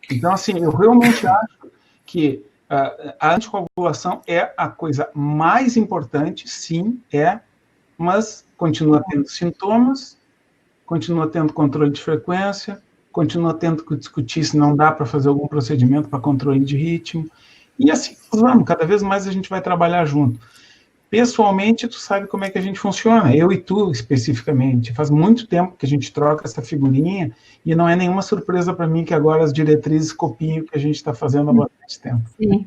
Então, assim, eu realmente acho que a anticoagulação é a coisa mais importante, sim, mas continua tendo sintomas, continua tendo controle de frequência, continua tendo que discutir se não dá para fazer algum procedimento para controle de ritmo, e assim, vamos, cada vez mais a gente vai trabalhar junto. Pessoalmente, tu sabe como é que a gente funciona, eu e tu especificamente. Faz muito tempo que a gente troca essa figurinha e não é nenhuma surpresa para mim que agora as diretrizes copiem o que a gente está fazendo há bastante tempo. Sim,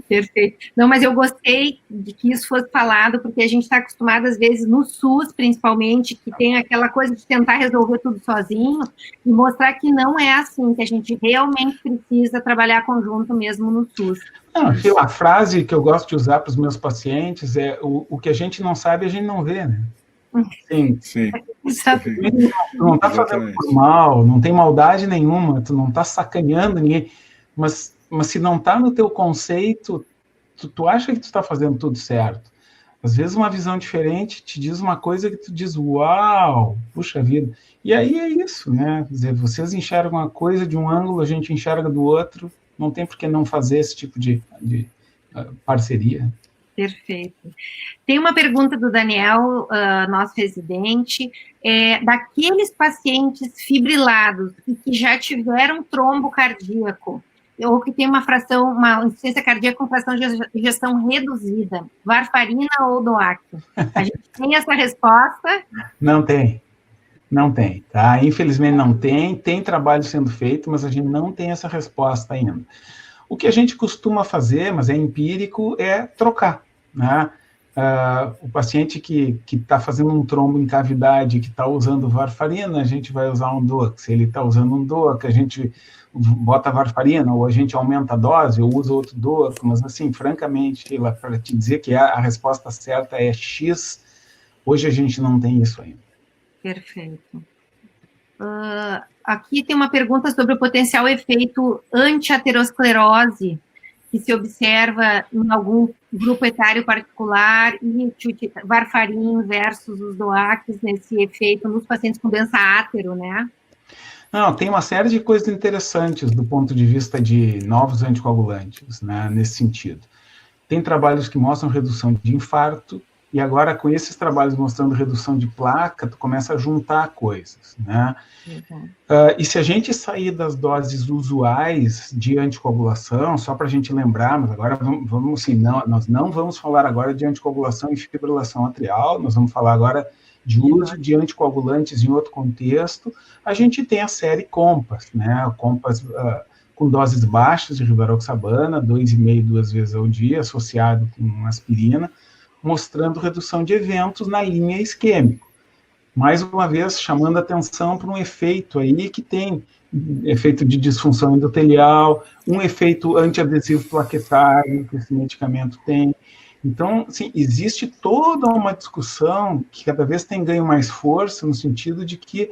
perfeito. Não, mas eu gostei de que isso fosse falado, porque a gente está acostumado, às vezes, no SUS, principalmente, que tem aquela coisa de tentar resolver tudo sozinho, e mostrar que não é assim, que a gente realmente precisa trabalhar conjunto mesmo no SUS. Não, a frase que eu gosto de usar para os meus pacientes é o que a gente não sabe, a gente não vê, né? Sim. Tu não está fazendo por mal, não tem maldade nenhuma, tu não está sacaneando ninguém, mas se não está no teu conceito, tu acha que tu está fazendo tudo certo. Às vezes uma visão diferente te diz uma coisa que tu diz, uau, puxa vida. E aí é isso, né? Quer dizer, vocês enxergam uma coisa de um ângulo, a gente enxerga do outro, não tem por que não fazer esse tipo de parceria. Perfeito. Tem uma pergunta do Daniel, nosso residente, daqueles pacientes fibrilados e que já tiveram trombo cardíaco, ou que tem uma insuficiência cardíaca com fração de ejeção reduzida, varfarina ou DOAC? A gente tem essa resposta? Não tem, tá? Infelizmente não tem trabalho sendo feito, mas a gente não tem essa resposta ainda. O que a gente costuma fazer, mas é empírico, é trocar, né? O paciente que está fazendo um trombo em cavidade, que está usando varfarina, a gente vai usar um DOAC. Se ele está usando um DOAC, a gente bota varfarina, ou a gente aumenta a dose, ou usa outro DOAC, mas assim, francamente, para te dizer que a resposta certa é X, hoje a gente não tem isso ainda. Perfeito. Aqui tem uma pergunta sobre o potencial efeito anti-aterosclerose que se observa em algum grupo etário particular e varfarin versus os DOACs nesse efeito nos pacientes com doença átero, né? Não, tem uma série de coisas interessantes do ponto de vista de novos anticoagulantes, né, nesse sentido. Tem trabalhos que mostram redução de infarto, e agora, com esses trabalhos mostrando redução de placa, tu começa a juntar coisas, né? E se a gente sair das doses usuais de anticoagulação, só para a gente lembrar, mas agora vamos assim, nós não vamos falar agora de anticoagulação e fibrilação atrial, nós vamos falar agora de uso de anticoagulantes em outro contexto. A gente tem a série COMPASS, né? COMPASS com doses baixas de rivaroxabana, 2,5 2 vezes ao dia, associado com aspirina, mostrando redução de eventos na linha isquêmico. Mais uma vez, chamando atenção para um efeito aí que tem efeito de disfunção endotelial, um efeito antiadesivo plaquetário que esse medicamento tem. Então, assim, existe toda uma discussão que cada vez tem ganho mais força no sentido de que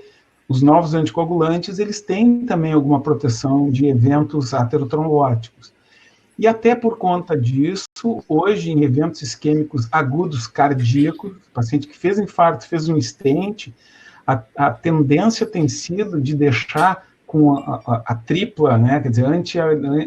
os novos anticoagulantes, eles têm também alguma proteção de eventos aterotrombóticos. E até por conta disso, hoje, em eventos isquêmicos agudos cardíacos, paciente que fez infarto, fez um stent, a tendência tem sido de deixar com a tripla, né, quer dizer,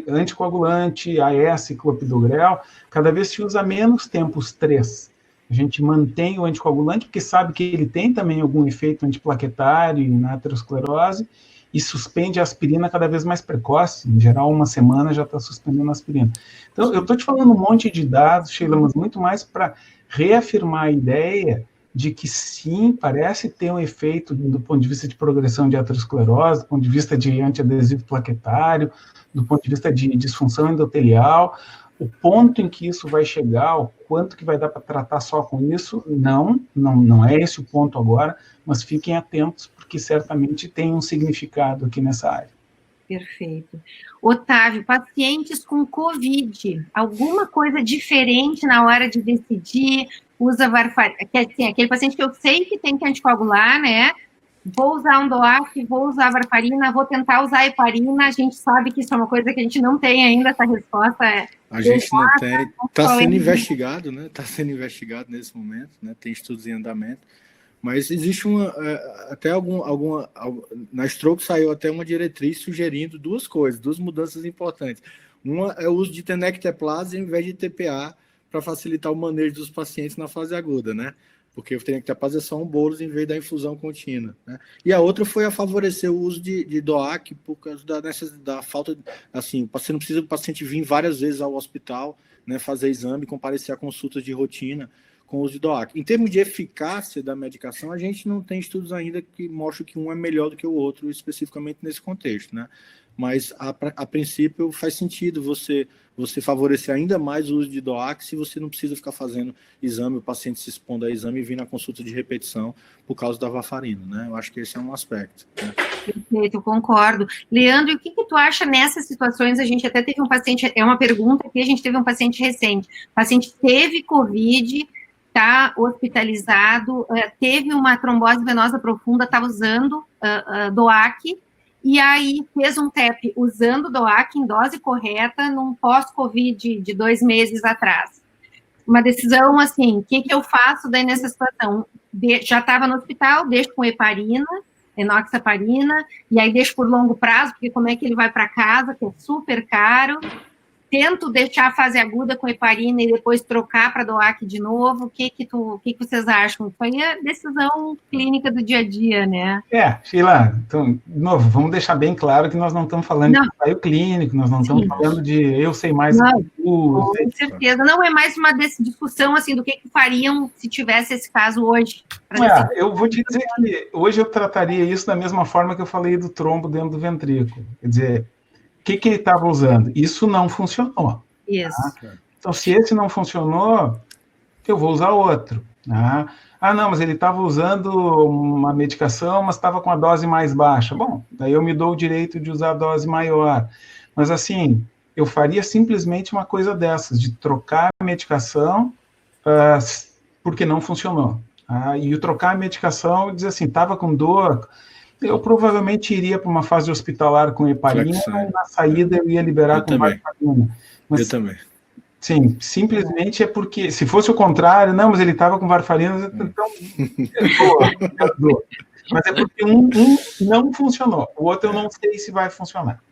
anticoagulante, AS e clopidogrel, cada vez se usa menos tempo os 3. A gente mantém o anticoagulante, porque sabe que ele tem também algum efeito antiplaquetário na aterosclerose, e suspende a aspirina cada vez mais precoce, em geral, 1 semana já está suspendendo a aspirina. Então, eu estou te falando um monte de dados, Sheila, mas muito mais para reafirmar a ideia de que sim, parece ter um efeito do ponto de vista de progressão de aterosclerose, do ponto de vista de antiadesivo plaquetário, do ponto de vista de disfunção endotelial. O ponto em que isso vai chegar, o quanto que vai dar para tratar só com isso, não é esse o ponto agora, mas fiquem atentos, porque certamente tem um significado aqui nessa área. Perfeito. Otávio, pacientes com COVID, alguma coisa diferente na hora de decidir, usa varfarina, assim, aquele paciente que eu sei que tem que anticoagular, né? Vou usar um DOAC, vou usar varfarina, vou tentar usar heparina, a gente sabe que isso é uma coisa que a gente não tem ainda, essa resposta a gente não tem, está sendo investigado, né? Está sendo investigado nesse momento, né? Tem estudos em andamento. Mas existe na Stroke saiu até uma diretriz sugerindo duas mudanças importantes. Uma é o uso de tenecteplase em vez de TPA para facilitar o manejo dos pacientes na fase aguda, né? Porque o tenecteplase é só um bolus em vez da infusão contínua, né? E a outra foi a favorecer o uso de DOAC por causa da falta, assim, você não precisa o paciente vir várias vezes ao hospital, né, fazer exame, comparecer a consultas de rotina com o uso de DOAC. Em termos de eficácia da medicação, a gente não tem estudos ainda que mostram que um é melhor do que o outro, especificamente nesse contexto, né? Mas, a princípio, faz sentido você favorecer ainda mais o uso de DOAC se você não precisa ficar fazendo exame, o paciente se expondo a exame e vir na consulta de repetição por causa da varfarina, né? Eu acho que esse é um aspecto, né? Perfeito, eu concordo. Leandro, o que tu acha nessas situações? A gente até teve um paciente, é uma pergunta que a gente teve um paciente recente. O paciente teve COVID, está hospitalizado, teve uma trombose venosa profunda, estava usando DOAC, e aí fez um TEP usando DOAC em dose correta num pós-Covid de 2 meses atrás. uma decisão assim, o que eu faço daí nessa situação? Já estava no hospital, deixo com heparina, enoxaparina, e aí deixo por longo prazo, porque como é que ele vai para casa, que é super caro. Tento deixar a fase aguda com heparina e depois trocar para DOAC de novo. O que vocês acham? Foi a decisão clínica do dia a dia, né? Sheila, então, de novo, vamos deixar bem claro que nós não estamos falando de ensaio clínico, nós não estamos falando de eu sei mais do que tu. Com certeza. Não é mais uma discussão assim do que fariam se tivesse esse caso hoje. Eu vou te dizer que hoje eu trataria isso da mesma forma que eu falei do trombo dentro do ventrículo. Quer dizer, o que ele estava usando? Isso não funcionou. Isso. Tá? Então, se esse não funcionou, eu vou usar outro. Tá? Não, mas ele estava usando uma medicação, mas estava com a dose mais baixa. Bom, daí eu me dou o direito de usar a dose maior. Mas, assim, eu faria simplesmente uma coisa dessas, de trocar a medicação porque não funcionou. Tá? E o trocar a medicação, dizer assim, estava com dor... Eu provavelmente iria para uma fase hospitalar com heparina e na saída eu ia liberar com varfarina. Eu também. Sim, simplesmente é porque, se fosse o contrário, não, mas ele estava com varfarina, então mas é porque um não funcionou, o outro eu não sei se vai funcionar.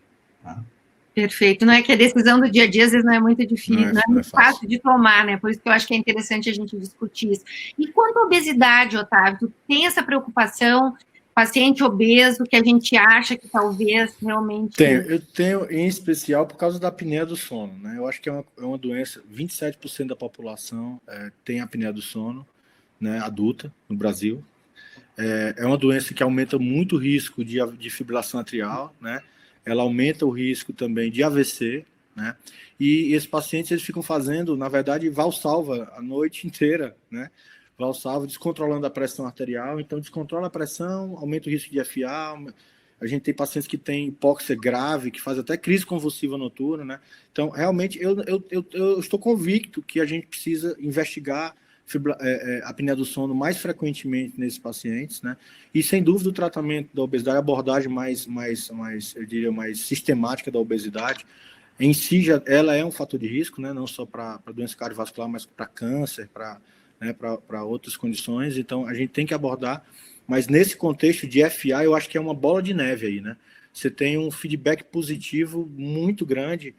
Perfeito. Não é que a decisão do dia a dia às vezes não é muito difícil, não é muito fácil de tomar, né? Por isso que eu acho que é interessante a gente discutir isso. E quanto à obesidade, Otávio, tu tem essa preocupação? Paciente obeso que a gente acha que talvez realmente... Eu tenho em especial por causa da apneia do sono, né? Eu acho que é uma doença, 27% da população tem apneia do sono, né, adulta, no Brasil. É uma doença que aumenta muito o risco de fibrilação atrial, né? Ela aumenta o risco também de AVC, né? E esses pacientes, eles ficam fazendo, na verdade, valsalva a noite inteira, né? Valsalva, descontrolando a pressão arterial, então descontrola a pressão, aumenta o risco de FA, a gente tem pacientes que têm hipóxia grave, que faz até crise convulsiva noturna, né? Então, realmente, eu estou convicto que a gente precisa investigar a apneia do sono mais frequentemente nesses pacientes, né? E, sem dúvida, o tratamento da obesidade, a abordagem mais eu diria, mais sistemática da obesidade, em si, ela é um fator de risco, né? Não só para doença cardiovascular, mas para câncer, para outras condições, então a gente tem que abordar, mas nesse contexto de FA, eu acho que é uma bola de neve aí, né? Você tem um feedback positivo muito grande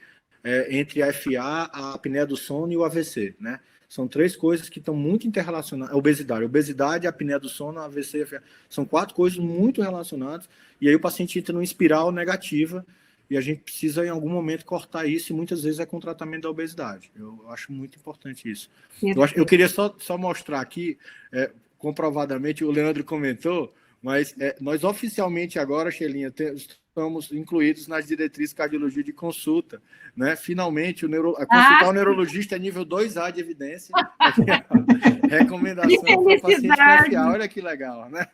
entre a FA, a apneia do sono e o AVC, né? São três coisas que estão muito interrelacionadas. Obesidade, a apneia do sono, a AVC e a FA. São quatro coisas muito relacionadas, e aí o paciente entra numa espiral negativa, e a gente precisa, em algum momento, cortar isso, e muitas vezes é com o tratamento da obesidade. Eu acho muito importante isso. Eu queria só mostrar aqui, comprovadamente, o Leandro comentou, mas nós oficialmente agora, Sheilinha, estamos incluídos nas diretrizes de cardiologia de consulta, né? Finalmente, consultar o neurologista é nível 2A de evidência, recomendação para paciente com FA, olha que legal, né?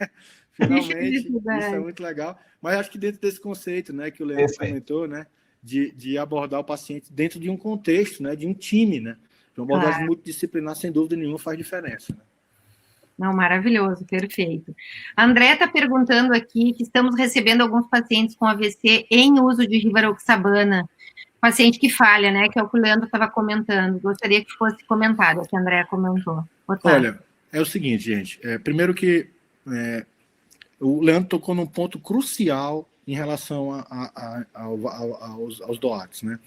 Finalmente, isso é muito legal. Mas acho que dentro desse conceito, né, que o Leandro comentou, né, de abordar o paciente dentro de um contexto, né, de um time, né, de uma abordagem multidisciplinar, sem dúvida nenhuma, faz diferença. Né? Não, maravilhoso, perfeito. A André está perguntando aqui que estamos recebendo alguns pacientes com AVC em uso de rivaroxabana, paciente que falha, né, que é o que o Leandro estava comentando. Gostaria que fosse comentado, o que a André comentou. Olha, é o seguinte, gente, primeiro que o Leandro tocou num ponto crucial em relação aos DOACs, né?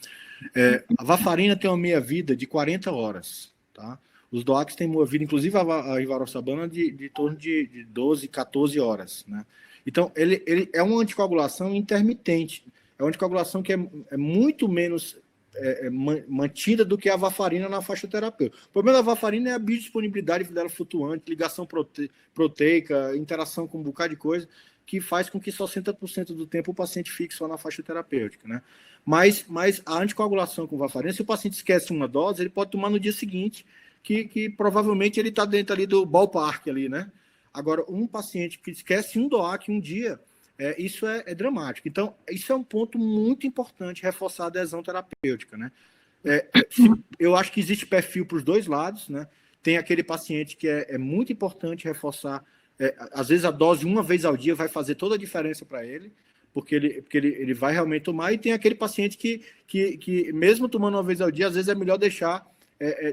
A varfarina tem uma meia-vida de 40 horas, tá? Os DOACs têm meia-vida, inclusive a rivaroxabana, de torno de 12, 14 horas, né? Então, ele é uma anticoagulação intermitente, é uma anticoagulação que é muito menos mantida do que a varfarina na faixa terapêutica. O problema da varfarina é a biodisponibilidade dela flutuante, ligação proteica, interação com um bocado de coisa, que faz com que só 60% do tempo o paciente fique só na faixa terapêutica, né? Mas a anticoagulação com varfarina, se o paciente esquece uma dose, ele pode tomar no dia seguinte, que provavelmente ele está dentro ali do ballpark ali, né? Agora, um paciente que esquece um DOAC um dia, isso é dramático. Então, isso é um ponto muito importante, reforçar a adesão terapêutica, né? Eu acho que existe perfil para os dois lados, né? Tem aquele paciente que é muito importante reforçar, às vezes a dose uma vez ao dia vai fazer toda a diferença para ele, porque ele vai realmente tomar, e tem aquele paciente que mesmo tomando uma vez ao dia, às vezes é melhor deixar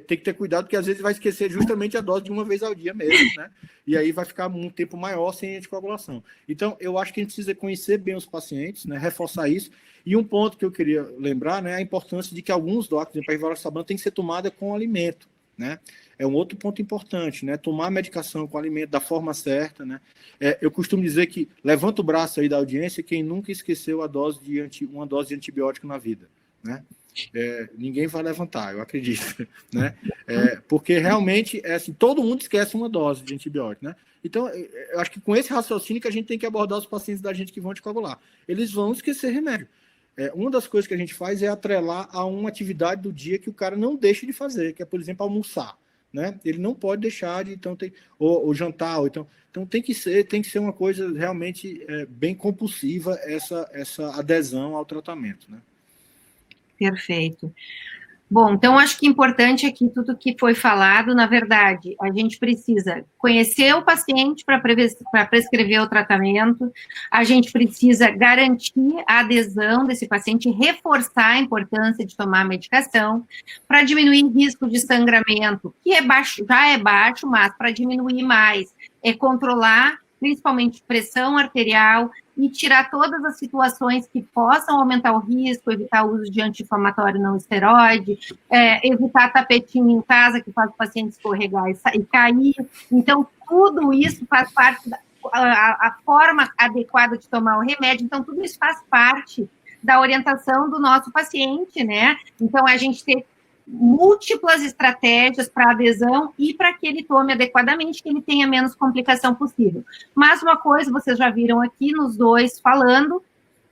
tem que ter cuidado, porque às vezes vai esquecer justamente a dose de uma vez ao dia mesmo, né? E aí vai ficar um tempo maior sem anticoagulação. Então, eu acho que a gente precisa conhecer bem os pacientes, né? Reforçar isso. E um ponto que eu queria lembrar, né, é a importância de que alguns doses, por exemplo, a rivaroxaban tem que ser tomada com alimento, né? É um outro ponto importante, né? Tomar a medicação com alimento da forma certa, né? Eu costumo dizer que levanta o braço aí da audiência quem nunca esqueceu uma dose de antibiótico na vida, né? Ninguém vai levantar, eu acredito, né? Porque realmente assim, todo mundo esquece uma dose de antibiótico, né? Então, eu acho que com esse raciocínio que a gente tem que abordar os pacientes da gente que vão anticoagular. Eles vão esquecer remédio. Uma das coisas que a gente faz é atrelar a uma atividade do dia que o cara não deixa de fazer, que é, por exemplo, almoçar, né? Ele não pode deixar de, então, ou jantar, ou então tem que ser uma coisa realmente bem compulsiva essa adesão ao tratamento, né? Perfeito. Bom, então acho que importante aqui tudo que foi falado, na verdade, a gente precisa conhecer o paciente para prescrever o tratamento, a gente precisa garantir a adesão desse paciente, reforçar a importância de tomar a medicação, para diminuir o risco de sangramento, que é baixo, já é baixo, mas para diminuir mais, é controlar principalmente pressão arterial, e tirar todas as situações que possam aumentar o risco, evitar o uso de anti-inflamatório não esteroide, evitar tapetinho em casa, que faz o paciente escorregar e cair. Então, tudo isso faz parte a forma adequada de tomar o remédio. Então, tudo isso faz parte da orientação do nosso paciente, né? Então, a gente tem múltiplas estratégias para adesão e para que ele tome adequadamente, que ele tenha menos complicação possível. Mas uma coisa, vocês já viram aqui nos dois falando,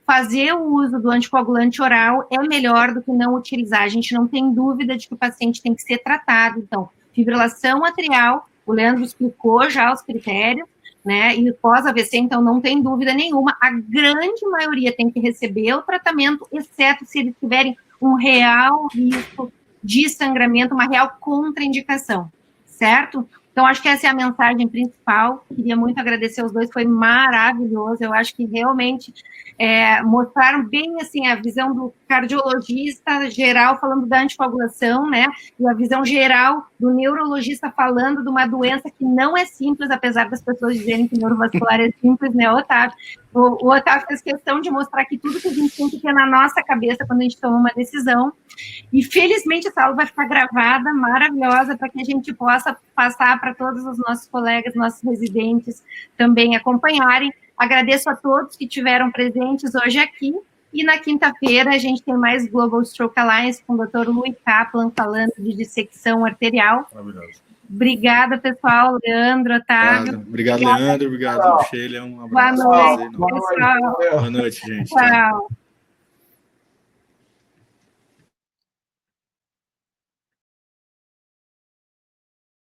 fazer o uso do anticoagulante oral é melhor do que não utilizar. A gente não tem dúvida de que o paciente tem que ser tratado. Então, fibrilação atrial, o Leandro explicou já os critérios, né, e pós-AVC, então não tem dúvida nenhuma, a grande maioria tem que receber o tratamento, exceto se eles tiverem um real risco de sangramento, uma real contraindicação, certo? Então, acho que essa é a mensagem principal. Queria muito agradecer aos dois, foi maravilhoso. Eu acho que realmente mostraram bem assim a visão do cardiologista geral falando da anticoagulação, né? E a visão geral do neurologista falando de uma doença que não é simples, apesar das pessoas dizerem que neurovascular é simples, né, Otávio? O Otávio fez questão de mostrar que tudo que a gente tem que ter na nossa cabeça quando a gente toma uma decisão. E, felizmente, essa aula vai ficar gravada, maravilhosa, para que a gente possa passar para todos os nossos colegas, nossos residentes também acompanharem. Agradeço a todos que estiveram presentes hoje aqui. E na quinta-feira a gente tem mais Global Stroke Alliance com o Dr. Louis Kaplan falando de dissecção arterial. Maravilhoso. Obrigada, pessoal. Leandro, Otávio. Obrigado, Leandro. Obrigado, Sheila. Um abraço. Boa noite, pessoal. Boa noite, gente. Tchau.